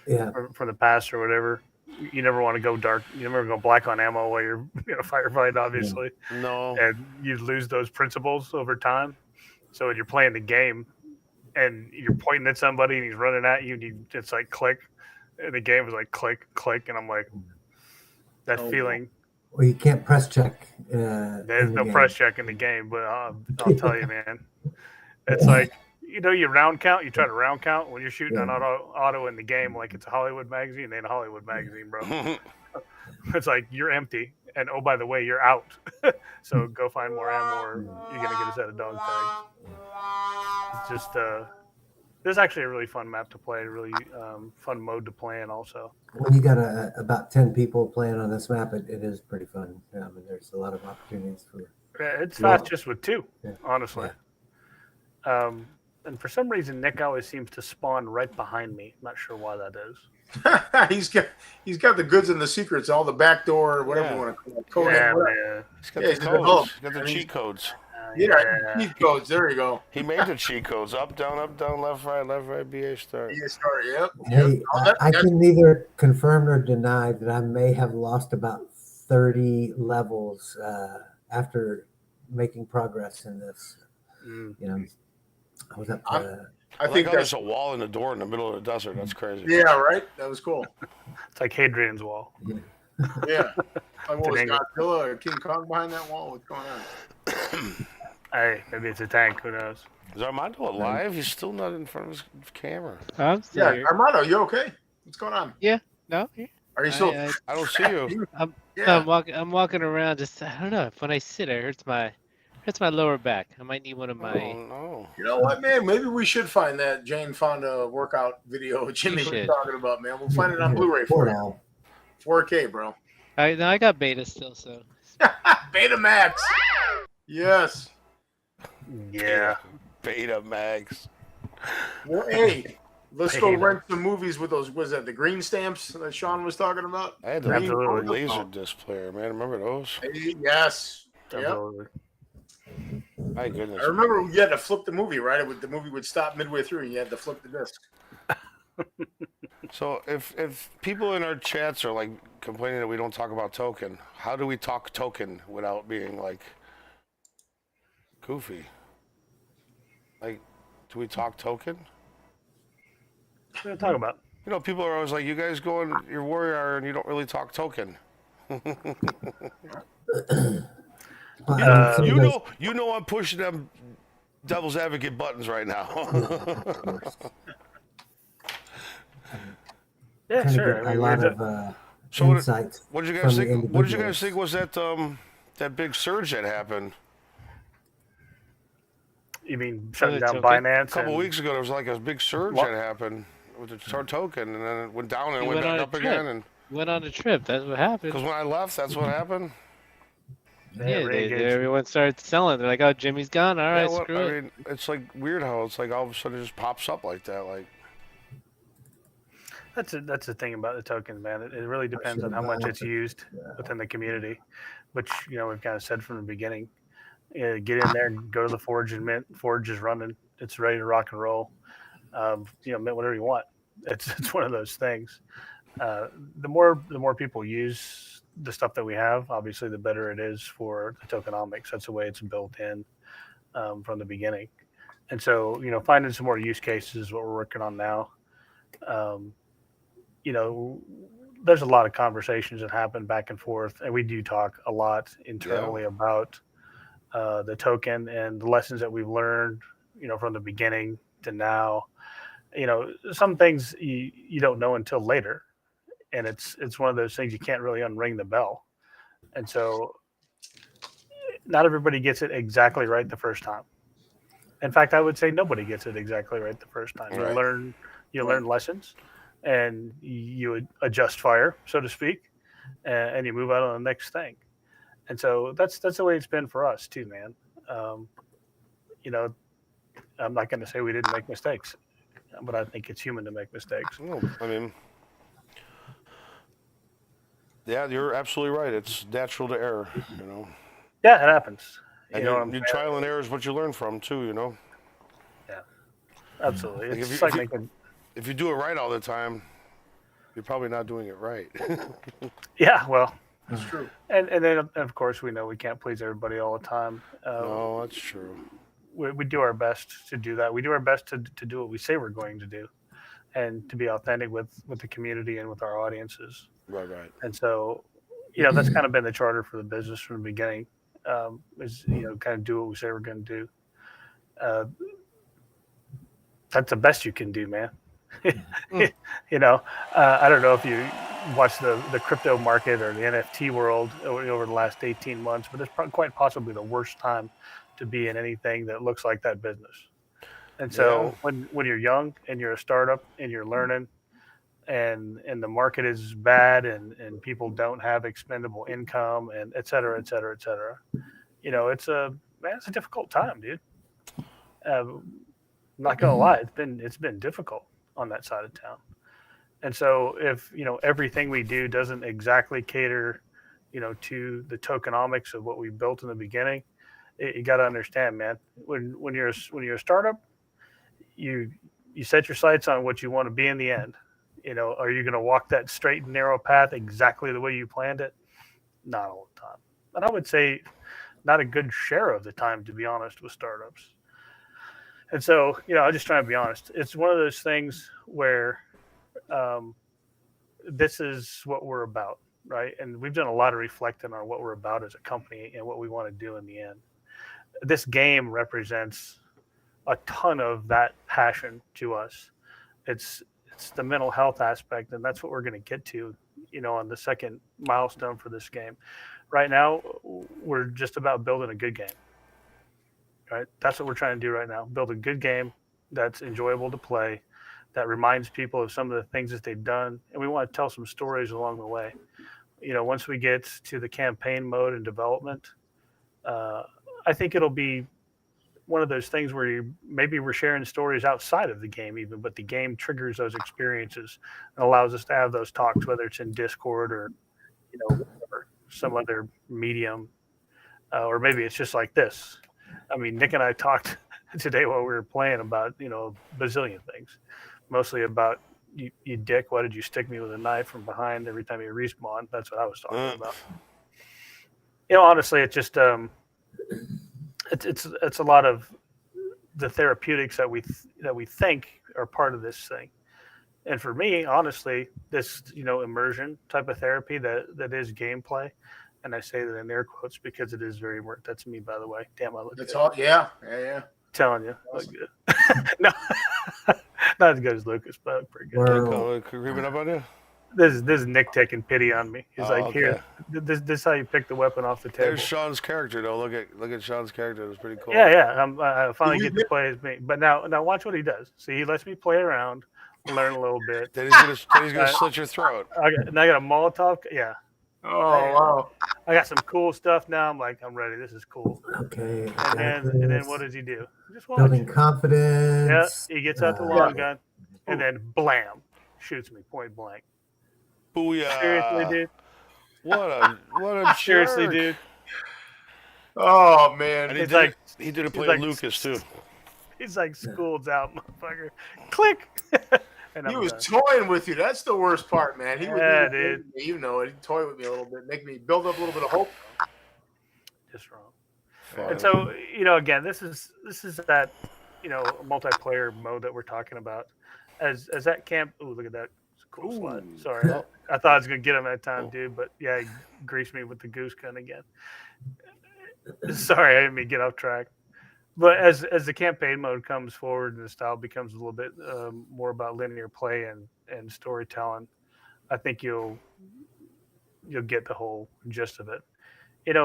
Yeah. from the past or whatever. You never want to go dark. You never go black on ammo while you're in a firefight, obviously. no. And you lose those principles over time. So when you're playing the game and you're pointing at somebody and he's running at you, and it's like click, and the game was like click, click, and I'm like, that feeling. Well, you can't press check. There's no press check in the game, but I'll tell you, man, it's like, you know, you round count. You try to round count when you're shooting on auto in the game, like it's a Hollywood magazine. It ain't a Hollywood magazine, bro. It's like you're empty, and oh, by the way, you're out. So go find more ammo, or you're gonna get a set of dog tags. It's just this is actually a really fun map to play, really fun mode to play in also. When you got about 10 people playing on this map, it is pretty fun. I mean, there's a lot of opportunities for. It's fast just with two, honestly. Yeah. And for some reason, Nick always seems to spawn right behind me. I'm not sure why that is. he's got the goods and the secrets, all the back door, whatever you want to call it. Code Yeah, whatever. man. He's got he's the codes. developed. He's got the cheat codes. Yeah, cheat codes. There you go. He made the cheat codes. Up, down, left, right, BA start. You start. Yep. Hey, Yep. I can neither confirm nor deny that I may have lost about 30 levels after making progress in this. You know, I was up to. I think there's a wall in the door in the middle of the desert. That's crazy. Yeah, right. That was cool. It's like Hadrian's Wall. Yeah. Like, what was Godzilla or King Kong behind that wall? What's going on? Hey, maybe it's a tank. Who knows? Is Armando alive? He's still not in front of his camera. I'm still here. Armando, you okay? What's going on? Yeah. No. Are you still? I don't see you. I'm walking around. Just I don't know. When I sit, it hurts my lower back. I might need one of my. Oh no. You know what, man? Maybe we should find that Jane Fonda workout video Jimmy was talking about, man. We'll find it on Blu-ray for you. 4K, bro. I got beta still, so. Beta Max. Yes. Yeah. Beta Max. Well, hey, let's go rent some movies with those. Was that the green stamps that Sean was talking about? I had the laser disc player, man. Remember those? Hey, yes. Absolutely. Yep. My goodness. I remember you had to flip the movie, right? The movie would stop midway through, and you had to flip the disc. So if people in our chats are like complaining that we don't talk about Token, how do we talk Token without being like goofy? Like, do we talk Token? What are you talking about? You know, people are always like, you guys go in your Warrior Hour and you don't really talk Token. You know I'm pushing them devil's advocate buttons right now. Yeah, sure. A lot of so insights. What did you guys think? What did you guys think was that big surge that happened? You mean shutting down Binance? A couple weeks ago, there was like a big surge that happened with the Token, and then it went down and went back up again. And went on a trip. That's what happened. Because when I left, that's what happened. Yeah, everyone started selling. They're like, "Oh, Jimmy's gone. All right, screw it." I mean, it's like weird how it's like all of a sudden it just pops up like that. Like that's the thing about the tokens, man. It really depends on how much it's used within the community, which we've kind of said from the beginning. Get in there and go to the Forge and mint. Forge is running. It's ready to rock and roll. Mint whatever you want. It's one of those things. The more people use the stuff that we have, obviously, the better it is for the tokenomics. That's the way it's built in from the beginning. And so, finding some more use cases is what we're working on now. There's a lot of conversations that happen back and forth, and we do talk a lot internally about the token and the lessons that we've learned, from the beginning to now. Some things you don't know until later, and it's one of those things you can't really unring the bell. And so not everybody gets it exactly right the first time. In fact, I would say nobody gets it exactly right the first time. Right. You learn lessons, and you adjust fire, so to speak, and you move on to the next thing. And so that's the way it's been for us too, man. I'm not going to say we didn't make mistakes, but I think it's human to make mistakes. No, I mean, yeah, you're absolutely right. It's natural to error, Yeah, it happens. And your trial and error is what you learn from too, Yeah, absolutely. Like It's if you do it right all the time, you're probably not doing it right. Yeah, well, That's true. and then of course we know we can't please everybody all the time. No, that's true. We do our best to do that. We do our best to do what we say we're going to do, and to be authentic with the community and with our audiences. Right. And so, that's kind of been the charter for the business from the beginning. Is kind of do what we say we're going to do. That's the best you can do, man. I don't know if you watch the crypto market or the NFT world over the last 18 months, but it's quite possibly the worst time to be in anything that looks like that business. And so when you're young and you're a startup and you're learning, and the market is bad, and people don't have expendable income, and et cetera, et cetera, et cetera, it's a difficult time, dude. I'm not gonna lie, it's been difficult on that side of town. And so if everything we do doesn't exactly cater to the tokenomics of what we built in the beginning, you got to understand, man, when you're a startup, you set your sights on what you want to be in the end. Are you going to walk that straight and narrow path exactly the way you planned it? Not all the time. And I would say not a good share of the time, to be honest, with startups. And so, I'm just trying to be honest. It's one of those things where this is what we're about, right? And we've done a lot of reflecting on what we're about as a company and what we want to do in the end. This game represents a ton of that passion to us. It's the mental health aspect, and that's what we're going to get to, on the second milestone for this game. Right now, we're just about building a good game, right? That's what we're trying to do right now. Build a good game that's enjoyable to play, that reminds people of some of the things that they've done, and we want to tell some stories along the way. Once we get to the campaign mode and development, I think it'll be one of those things where we're sharing stories outside of the game even, but the game triggers those experiences and allows us to have those talks, whether it's in Discord or, or some other medium, or maybe it's just like this. I mean, Nick and I talked today while we were playing about, a bazillion things, mostly about you dick, why did you stick me with a knife from behind every time you respawn? That's what I was talking about. Honestly, it's just, it's a lot of the therapeutics that we think are part of this thing. And for me, honestly, this immersion type of therapy that is gameplay, and I say that in air quotes because it is very work. That's me, by the way. Damn, I look That's good. all. Yeah. Telling you, look good. No, not as good as Lucas, but pretty good. Creeping up on you? This is Nick taking pity on me. He's like, okay. Here, this is how you pick the weapon off the table. There's Sean's character, though. Look at Sean's character. It was pretty cool. Yeah. I finally get to play as me. But now watch what he does. See, he lets me play around, learn a little bit. Then he's gonna slit your throat. I got a Molotov. Yeah. Oh, wow. I got some cool stuff now. I'm ready. This is cool. Okay. And then what does he do? Just watch. Building confidence. Yeah, he gets out the long gun, and then blam, shoots me point blank. Booyah! Seriously, dude. What a Seriously, jerk. dude. Oh man. And he did it play Lucas too. He's like, school's out, motherfucker. Click. And He I'm was done. toying with you. That's the worst part, man. He would Yeah, do dude. you know it. He'd toy with me a little bit, make me build up a little bit of hope. Just wrong. Fun. And so, again, this is that, multiplayer mode that we're talking about. As that camp. Ooh, look at that. It's a cool slide. Ooh. Sorry. Oh. I thought I was going to get him that time, Oh. dude. But yeah, he greased me with the goose gun again. Sorry, I didn't mean to get off track. But as the campaign mode comes forward and the style becomes a little bit more about linear play and storytelling, I think you'll get the whole gist of it.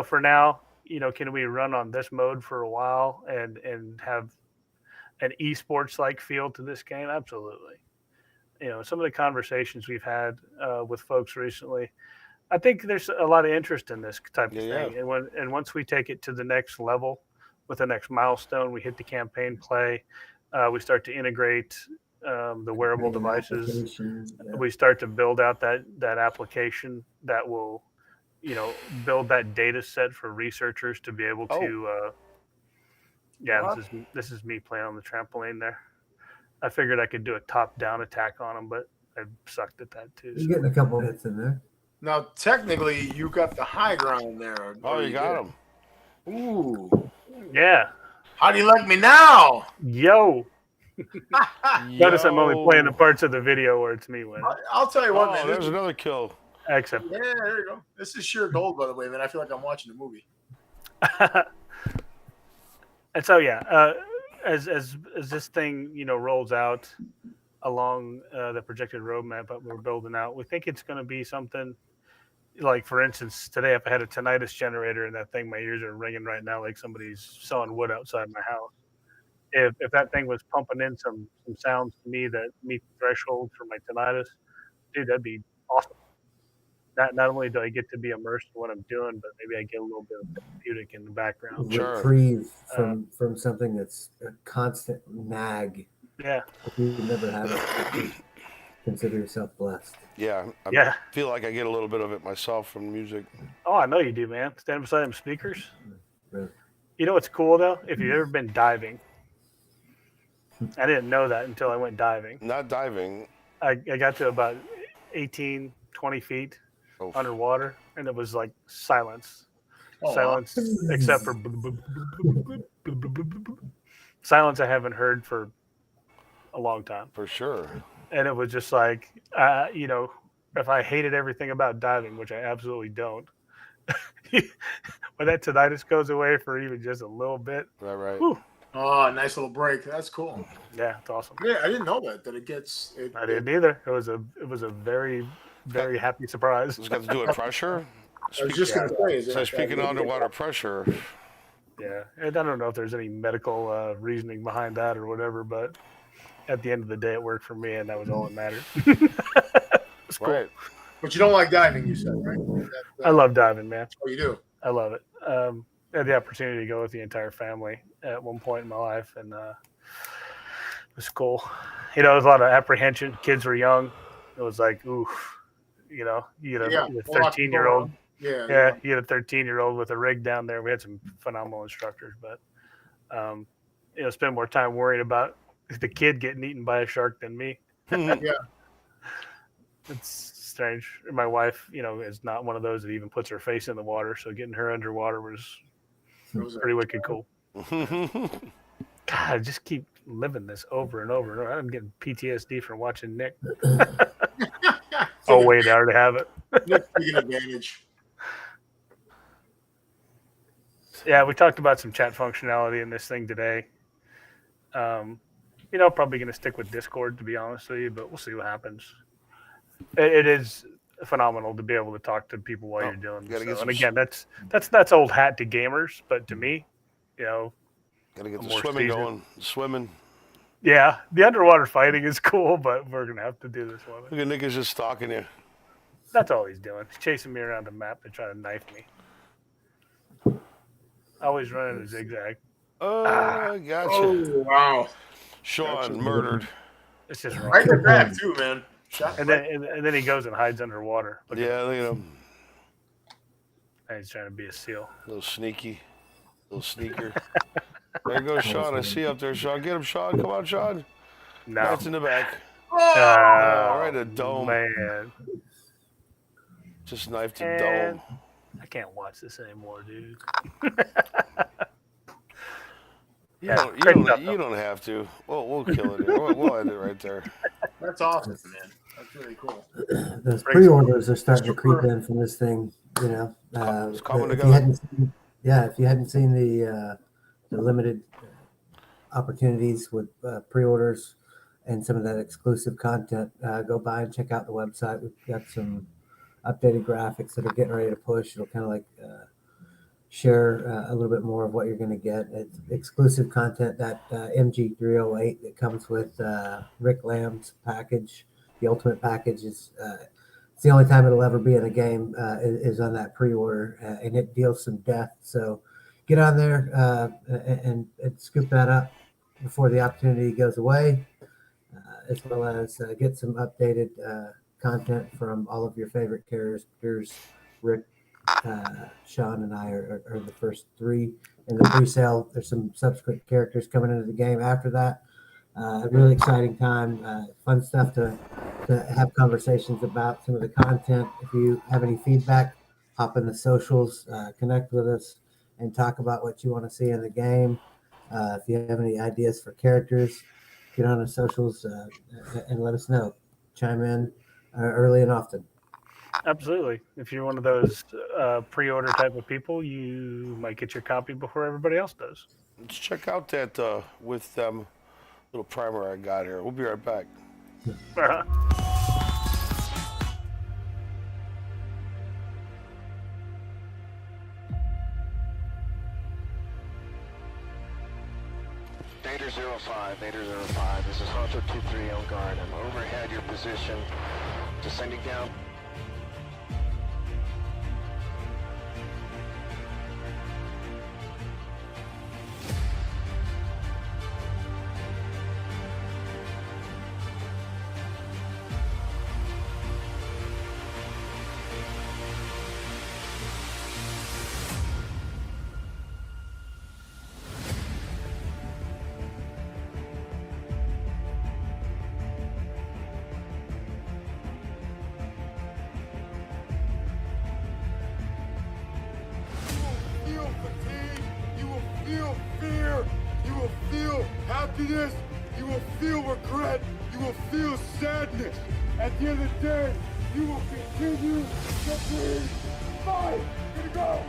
For now, can we run on this mode for a while and have an esports like feel to this game? Absolutely. Some of the conversations we've had with folks recently, I think there's a lot of interest in this type of thing. And once we take it to the next level, with the next milestone, we hit the campaign play. We start to integrate the wearable devices. Yeah. We start to build out that application that will, build that data set for researchers to be able to. This is me playing on the trampoline there. I figured I could do a top-down attack on them, but I sucked at that too. You're getting a couple hits in there. Now, technically, you got the high ground there. Oh, you got him. Ooh. Yeah. How do you like me now? Yo. Notice I'm only playing the parts of the video where it's me winning. I'll tell you what, Oh, man. there's another kill. Except. Yeah, there you go. This is sheer gold, by the way, man. I feel like I'm watching a movie. And so, yeah, as this thing, rolls out along the projected roadmap that we're building out, we think it's going to be something like, for instance, today, if I had a tinnitus generator in that thing, my ears are ringing right now like somebody's sawing wood outside my house. If that thing was pumping in some sounds to me that meet the threshold for my tinnitus, dude, that'd be awesome. Not only do I get to be immersed in what I'm doing, but maybe I get a little bit of therapeutic in the background. Sure. Reprieve from something that's a constant nag. Yeah. If you've never had it, consider yourself blessed. Yeah. Yeah. Feel like I get a little bit of it myself from music. Oh, I know you do, man. Stand beside them speakers. Really. You know what's cool, though? If you've ever been diving, I didn't know that until I went diving. Not diving. I got to about 18, 20 feet underwater, and it was like silence. Silence, except for silence I haven't heard for a long time. For sure. And it was just like, if I hated everything about diving, which I absolutely don't, when that tinnitus goes away for even just a little bit. Right. Whew. Oh, nice little break. That's cool. Yeah, it's awesome. Yeah, I didn't know that it gets. I didn't either. It was a very, very happy surprise. It's got to do with pressure. I was just going to say. So speaking of underwater pressure. Yeah, and I don't know if there's any medical reasoning behind that or whatever, but at the end of the day, it worked for me, and that was all that mattered. It's cool. Right. But you don't like diving, you said, right? I love diving, man. Oh, you do? I love it. I had the opportunity to go with the entire family at one point in my life, and it was cool. There was a lot of apprehension. Kids were young. It was like, ooh, you get a 13-year-old. Yeah, you had a 13-year-old with a rig down there. We had some phenomenal instructors, but spend more time worrying about the kid getting eaten by a shark than me. Yeah. It's strange. My wife, is not one of those that even puts her face in the water, so getting her underwater was pretty wicked cool. God, I just keep living this over and over and over. I'm getting PTSD from watching Nick. Oh, wait, I already have it. Nick's taking advantage. Yeah, we talked about some chat functionality in this thing today. Probably going to stick with Discord, to be honest with you, but we'll see what happens. It is phenomenal to be able to talk to people while you're doing this. And again, that's old hat to gamers, but to me, gotta get the swimming going. Swimming. Yeah, the underwater fighting is cool, but we're gonna have to do this one. Look at Nick is just stalking you. That's all he's doing. He's chasing me around the map to try to knife me. Always running a zigzag. Oh, gotcha. Oh, wow. Sean murdered. It's just wrong. Right in the back, too, man. And then he goes and hides underwater. Yeah, look at him. And he's trying to be a seal. A little sneaky. Little sneaker. There goes Sean. I see you up there, Sean. Get him, Sean. Come on, Sean. No. That's in the back. Oh, right, a dome. Man. Just knifed a And dome. I can't watch this anymore, dude. You don't have to. We'll kill it. We'll end it right there. That's awesome, man. That's really cool. Those pre-orders are starting to creep in from this thing. You know, It's coming if together. if you hadn't seen the limited opportunities with pre-orders and some of that exclusive content, go by and check out the website. We've got some updated graphics that are getting ready to push. It'll kind of like share a little bit more of what you're going to get. It's exclusive content, that MG308 that comes with Rick Lamb's package. The ultimate package is it's the only time it'll ever be in a game is on that pre-order, and it deals some death. So get on there and scoop that up before the opportunity goes away, as well as get some updated content from all of your favorite characters. Rick, Sean, and I are the first three in the pre-sale. There's some subsequent characters coming into the game after that. Really exciting time, fun stuff to have conversations about some of the content. If you have any feedback, hop in the socials, connect with us, and talk about what you want to see in the game. If you have any ideas for characters, get on the socials and let us know. Chime in early and often. Absolutely. If you're one of those pre-order type of people, you might get your copy before everybody else does. Let's check out that with them little primer I got here. We'll be right back. Vader 05, Vader 05. This is Honcho 23 on guard. I'm overhead your position. Descending down. Happiness, you will feel regret, you will feel sadness. At the end of the day, you will continue to breathe. Fight! Gonna go!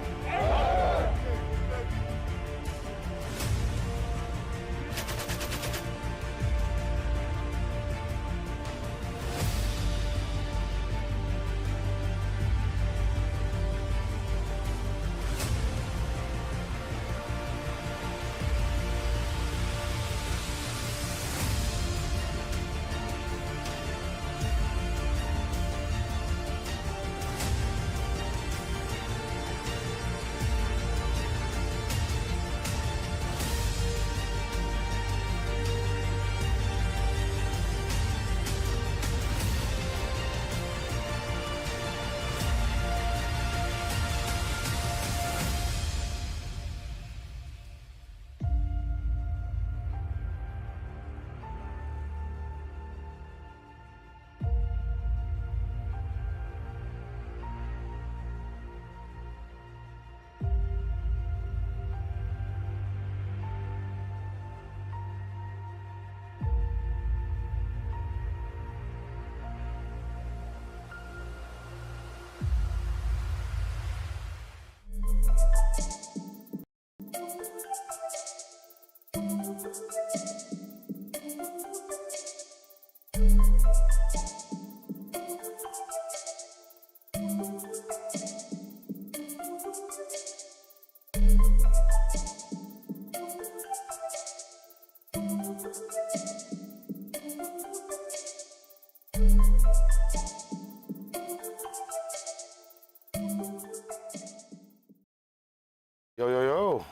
Yo.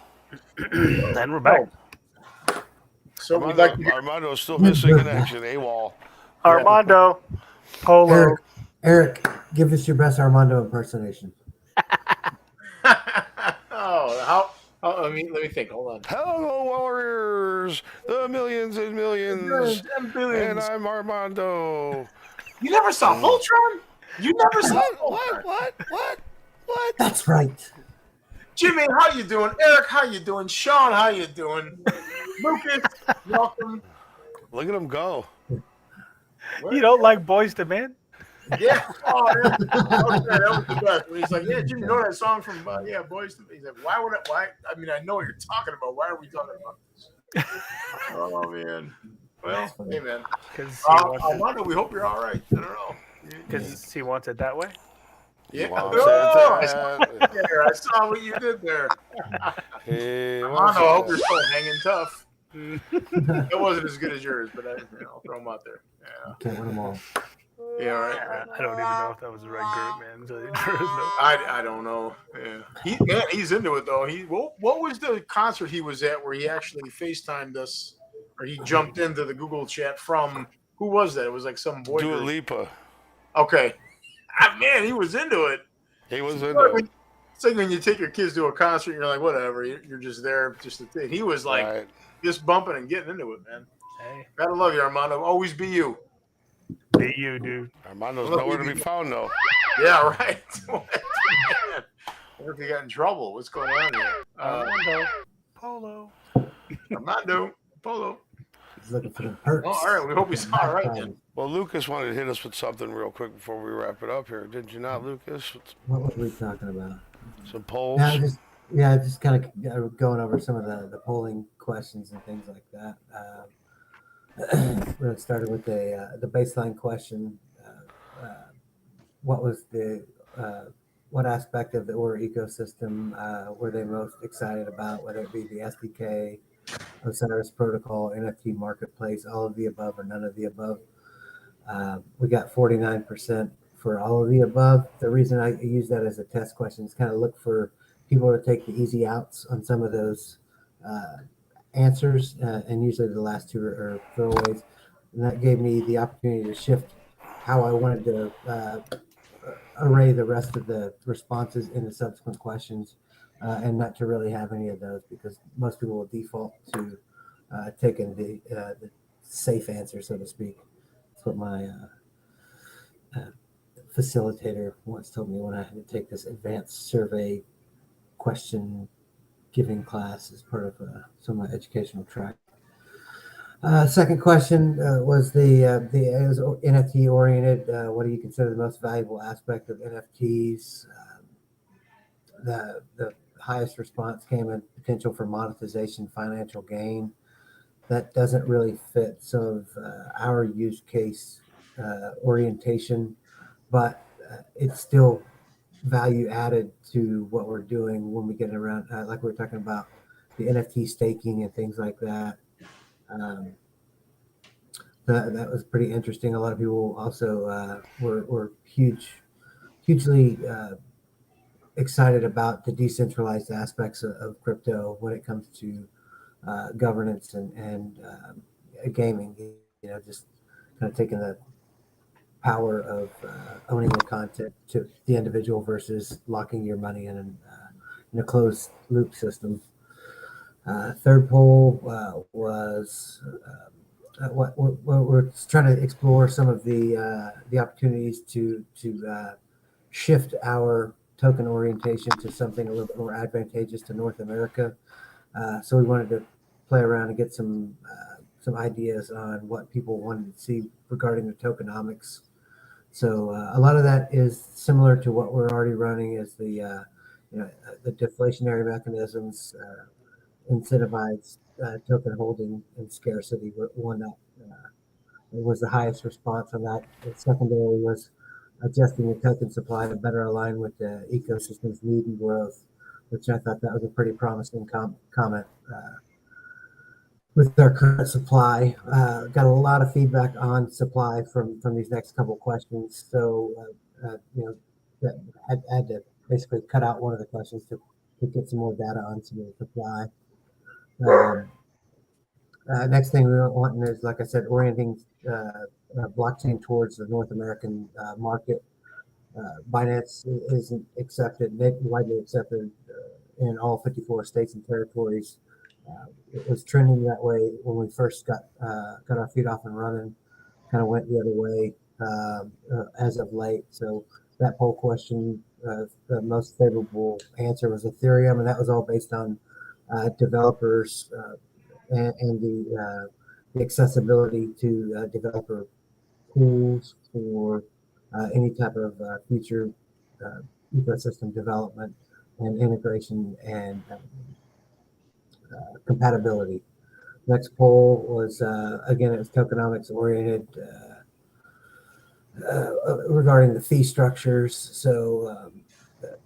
And we're back. So we'd like to Armando's still missing in action. AWOL. Armando, Polo. Eric, give us your best Armando impersonation. let me think. Hold on. Hello, warriors, the millions and millions, And billions. and I'm Armando. You never saw Voltron? You never saw What? That's right. Jimmy, how you doing? Eric, how you doing? Sean, how you doing? Lucas, welcome. Look at him go. You don't like Boys to Men? Yeah. Oh, yeah. Okay, that was the best. When he's like, yeah, Jimmy, you know that song from Boys to Men? He's like, why? I mean, I know what you're talking about. Why are we talking about this? Oh, man. Well, hey, man. Armando, we hope you're all right. I don't know. Because he wants it that way? Yeah. I saw what you did there. Hey, Armando, I hope you're still hanging tough. That wasn't as good as yours, but I'll throw them out there. Yeah. Can't win them all. Yeah, right. I don't even know if that was the right group, man. So I don't know. Yeah. He's into it though. What was the concert he was at where he actually FaceTimed us, or he jumped into the Google chat from? Who was that? It was like some boy. Dua Lipa. Okay. Man, he was into it. He was into it. It's like when you take your kids to a concert, you're like, whatever. You're just there, just to think. He was like just bumping and getting into it, man. Hey. Gotta love you, Armando. Always be you. Be you, dude. Armando's nowhere to be found, though. Yeah, right. What if he got in trouble? What's going on here? Armando Polo. Armando Polo. He's looking for the perks. Oh, all right. We hope he's all right then. Well, Lucas wanted to hit us with something real quick before we wrap it up here. Did you not, Lucas? What were we talking about? Some polls? Just kind of going over some of the polling questions and things like that. We're going to start with the baseline question. What aspect of the Aura ecosystem were they most excited about, whether it be the SDK, Osiris protocol, NFT marketplace, all of the above or none of the above? We got 49% for all of the above. The reason I use that as a test question is kind of look for people to take the easy outs on some of those answers, and usually the last two are throwaways. And that gave me the opportunity to shift how I wanted to array the rest of the responses in the subsequent questions, and not to really have any of those, because most people will default to taking the safe answer, so to speak. That's what my facilitator once told me when I had to take this advanced survey question giving class as part of some of my educational track. Second question was it was NFT oriented. What do you consider the most valuable aspect of NFTs? The highest response came in potential for monetization, financial gain. That doesn't really fit some of our use case orientation, but it's still value added to what we're doing when we get around, like we were talking about the NFT staking and things like that. That was pretty interesting. A lot of people also were hugely excited about the decentralized aspects of crypto when it comes to governance and gaming. Just kind of taking the power of owning the content to the individual versus locking your money in a closed loop system. Third poll was what we're trying to explore some of the opportunities to shift our token orientation to something a little bit more advantageous to North America. So we wanted to play around and get some ideas on what people wanted to see regarding the tokenomics. So a lot of that is similar to what we're already running, is the deflationary mechanisms, incentivize token holding and scarcity. One that was the highest response on that. The secondary was adjusting the token supply to better align with the ecosystem's need and growth, which I thought that was a pretty promising comment. With our current supply, got a lot of feedback on supply from these next couple of questions. So, that had to basically cut out one of the questions to get some more data on some of the supply. Next thing we were wanting is, like I said, orienting blockchain towards the North American market. Binance isn't widely accepted in all 54 states and territories. It was trending that way when we first got our feet off and running. Kind of went the other way as of late. So that poll question, the most favorable answer was Ethereum, and that was all based on developers and the accessibility to developer tools for any type of future ecosystem development and integration and compatibility. Next poll was again, it was tokenomics oriented regarding the fee structures. So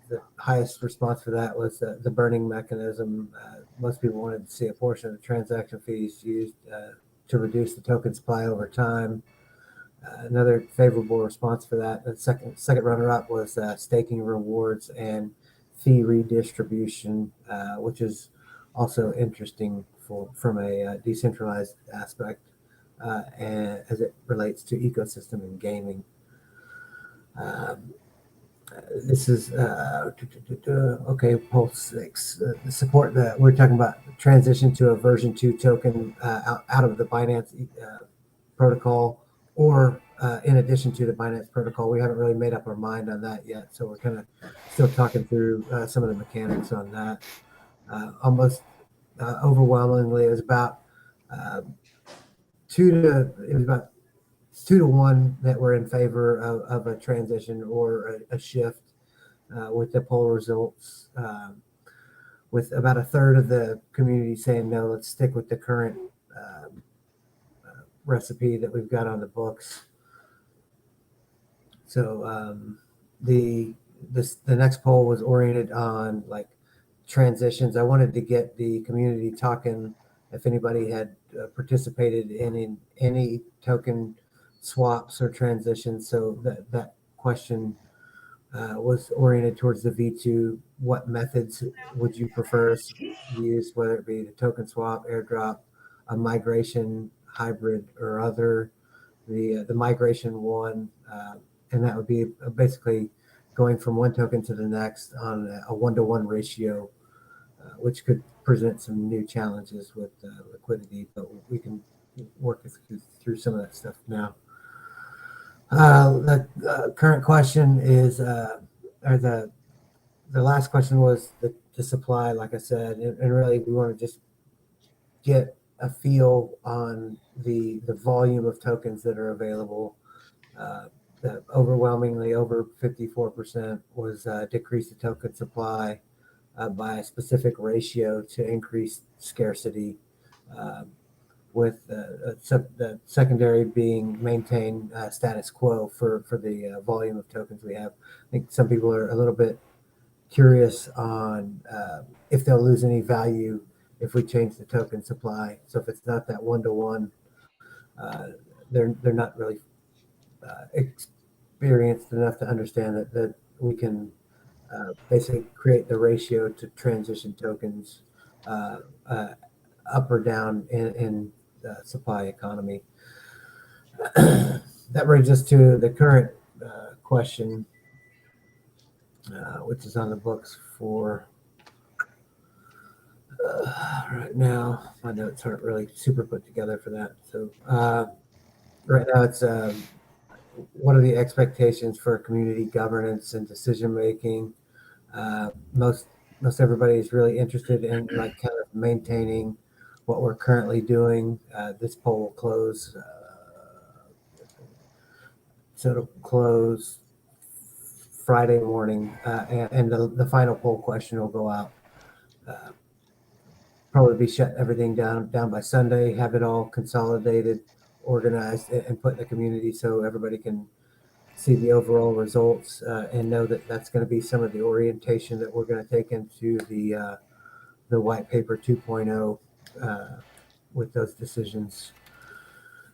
the highest response for that was the burning mechanism. Most people wanted to see a portion of the transaction fees used to reduce the token supply over time. Another favorable response for that, the second runner-up was staking rewards and fee redistribution, which is also interesting from a decentralized aspect and as it relates to ecosystem and gaming. This is okay. Poll 6. The support that we're talking about transition to a version 2 token out of the Binance protocol, or in addition to the Binance protocol. We haven't really made up our mind on that yet, so we're kind of still talking through some of the mechanics on that. Almost overwhelmingly, it was about 2 to 1 that were in favor of a transition or a shift with the poll results, with about a third of the community saying no, let's stick with the current recipe that we've got on the books. So the next poll was oriented on like transitions. I wanted to get the community talking if anybody had participated in any token swaps or transitions. So that question was oriented towards the V2. What methods would you prefer us to use, whether it be the token swap, airdrop, a migration, hybrid, or other? The migration one, and that would be basically going from one token to the next on a 1-to-1 ratio, which could present some new challenges with liquidity, but we can work through some of that stuff now. The current question is, or the last question was the supply, like I said, and really we want to just get a feel on the volume of tokens that are available. That overwhelmingly over 54% was decrease the token supply by a specific ratio to increase scarcity, with the secondary being maintain status quo for the volume of tokens we have. I think some people are a little bit curious on if they'll lose any value if we change the token supply. So if it's not that 1-to-1, they're not really experienced enough to understand that we can basically create the ratio to transition tokens up or down in the supply economy. That brings us to the current question, which is on the books for right now. My notes aren't really super put together for that. So right now it's what are the expectations for community governance and decision making? Most everybody is really interested in like kind of maintaining what we're currently doing. This poll will close, so it'll close Friday morning, and the final poll question will go out. Probably be shut everything down by Sunday. Have it all consolidated, organized, and put in the community so everybody can see the overall results and know that that's going to be some of the orientation that we're going to take into the white paper 2.0 with those decisions.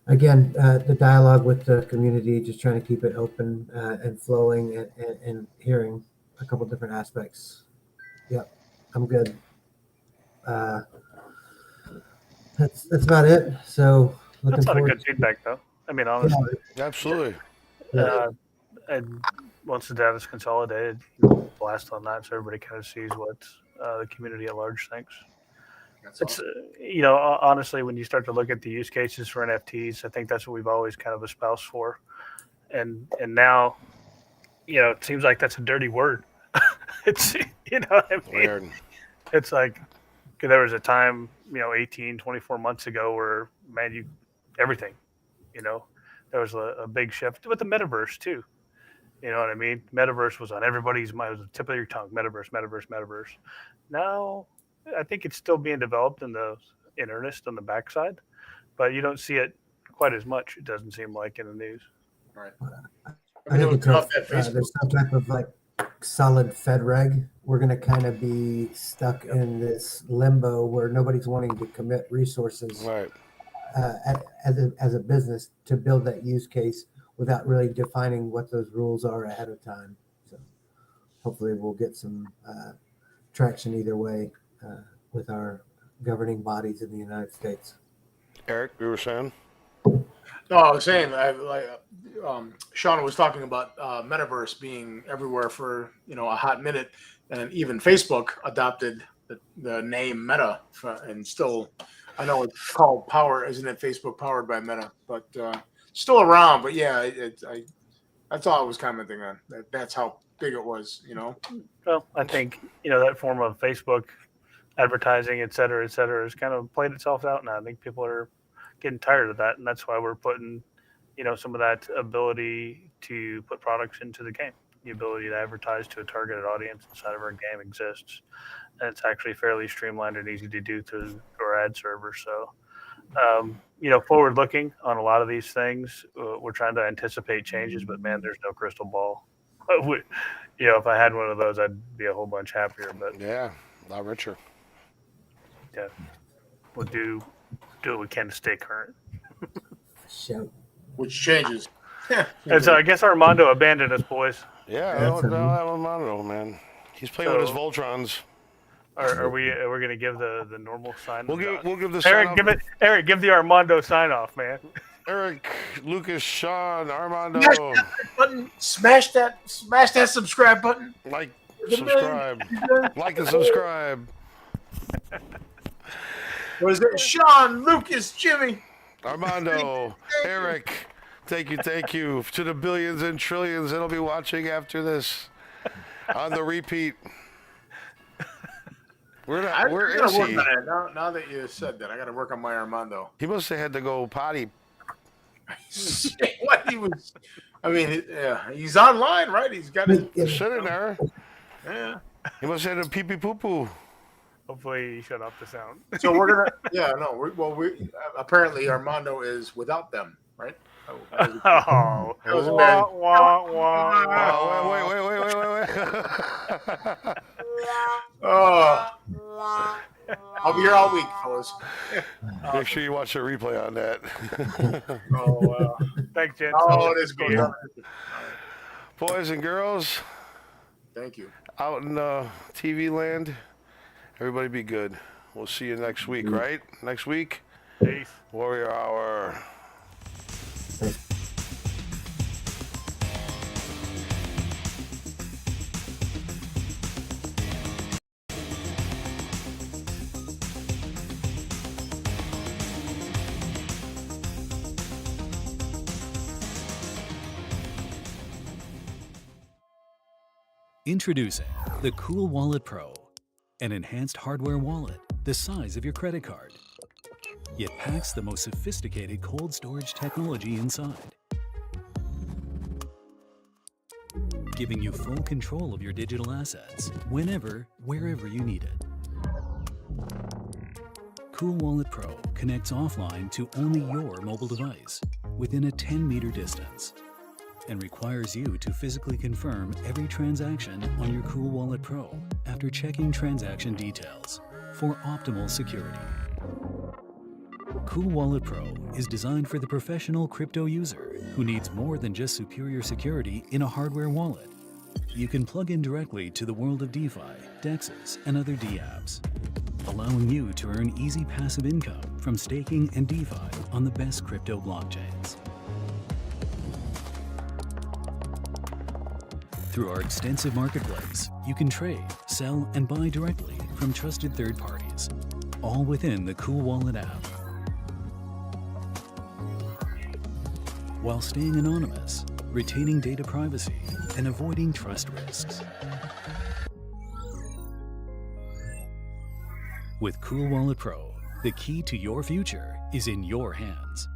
Again, the dialogue with the community, just trying to keep it open and flowing and hearing a couple different aspects. Yep, I'm good. That's about it. So looking That's a lot of forward good feedback, though. I mean, honestly. Absolutely. And once the data is consolidated, blast on that so everybody kind of sees what the community at large thinks. That's It's awesome. Honestly, when you start to look at the use cases for NFTs, I think that's what we've always kind of espoused for, and now, it seems like that's a dirty word. It's what I mean? Weird. It's like, 'cause there was a time 18, 24 months ago where everything, there was a big shift with the metaverse too. You know what I mean? Metaverse was on everybody's mind. It was the tip of your tongue. Metaverse. Now, I think it's still being developed in earnest on the backside, but you don't see it quite as much. It doesn't seem like in the news. Right. I think until Facebook. there's some type of like solid FedReg, we're going to kind of be stuck in this limbo where nobody's wanting to commit resources Right. as a business to build that use case without really defining what those rules are ahead of time. So hopefully we'll get some traction either way with our governing bodies in the United States. Eric, you were saying? No, I was saying, Sean was talking about metaverse being everywhere for a hot minute, and even Facebook adopted the name Meta, and still, I know it's called Power, isn't it? Facebook powered by Meta, but still around. But yeah, that's all I was commenting on. That's how big it was, Well, I think that form of Facebook advertising, et cetera, has kind of played itself out now. I think people are getting tired of that, and that's why we're putting some of that ability to put products into the game. The ability to advertise to a targeted audience inside of our game exists, and it's actually fairly streamlined and easy to do through our ad server. So forward looking on a lot of these things, we're trying to anticipate changes, but man, there's no crystal ball. If I had one of those, I'd be a whole bunch happier, but yeah, a lot richer. Yeah, we'll do what we can to stay current. Show. Which changes. And so I guess Armando abandoned us, boys. Yeah, no, Armando, man. He's playing with his Voltrons. Are we going to give the normal sign? We'll give the Eric, sign off. Eric, give the Armando sign off, man. Eric, Lucas, Sean, Armando. Smash that subscribe button. Like, subscribe. Like and subscribe. Was it Sean, Lucas, Jimmy, Armando, Eric? Thank you to the billions and trillions that'll be watching after this on the repeat. Where is he? Now that you said that, I got to work on my Armando. He must have had to go potty. What he was? I mean, he's online, right? He's got his shit in there. Yeah. He must have had a pee pee poo poo. Hopefully, you shut off the sound. So we're gonna, we apparently Armando is without them, right? Oh, that was a bad. Wait. Oh, I'll be here all week, fellas. Make sure you watch the replay on that. Oh, wow. Thanks, Jen. Oh, it is good. Yeah. Boys and girls. Thank you. Out in TV land, everybody be good. We'll see you next week, right? Next week? Peace. Warrior Hour. Introducing the Cool Wallet Pro, an enhanced hardware wallet the size of your credit card. It packs the most sophisticated cold storage technology inside, giving you full control of your digital assets whenever, wherever you need it. Cool Wallet Pro connects offline to only your mobile device within a 10-meter distance, and requires you to physically confirm every transaction on your Cool Wallet Pro after checking transaction details for optimal security. Cool Wallet Pro is designed for the professional crypto user who needs more than just superior security in a hardware wallet. You can plug in directly to the world of DeFi, DEXs, and other DApps, allowing you to earn easy passive income from staking and DeFi on the best crypto blockchains. Through our extensive marketplace, you can trade, sell, and buy directly from trusted third parties, all within the Cool Wallet app. While staying anonymous, retaining data privacy, and avoiding trust risks. With Cool Wallet Pro, the key to your future is in your hands.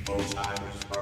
Most items are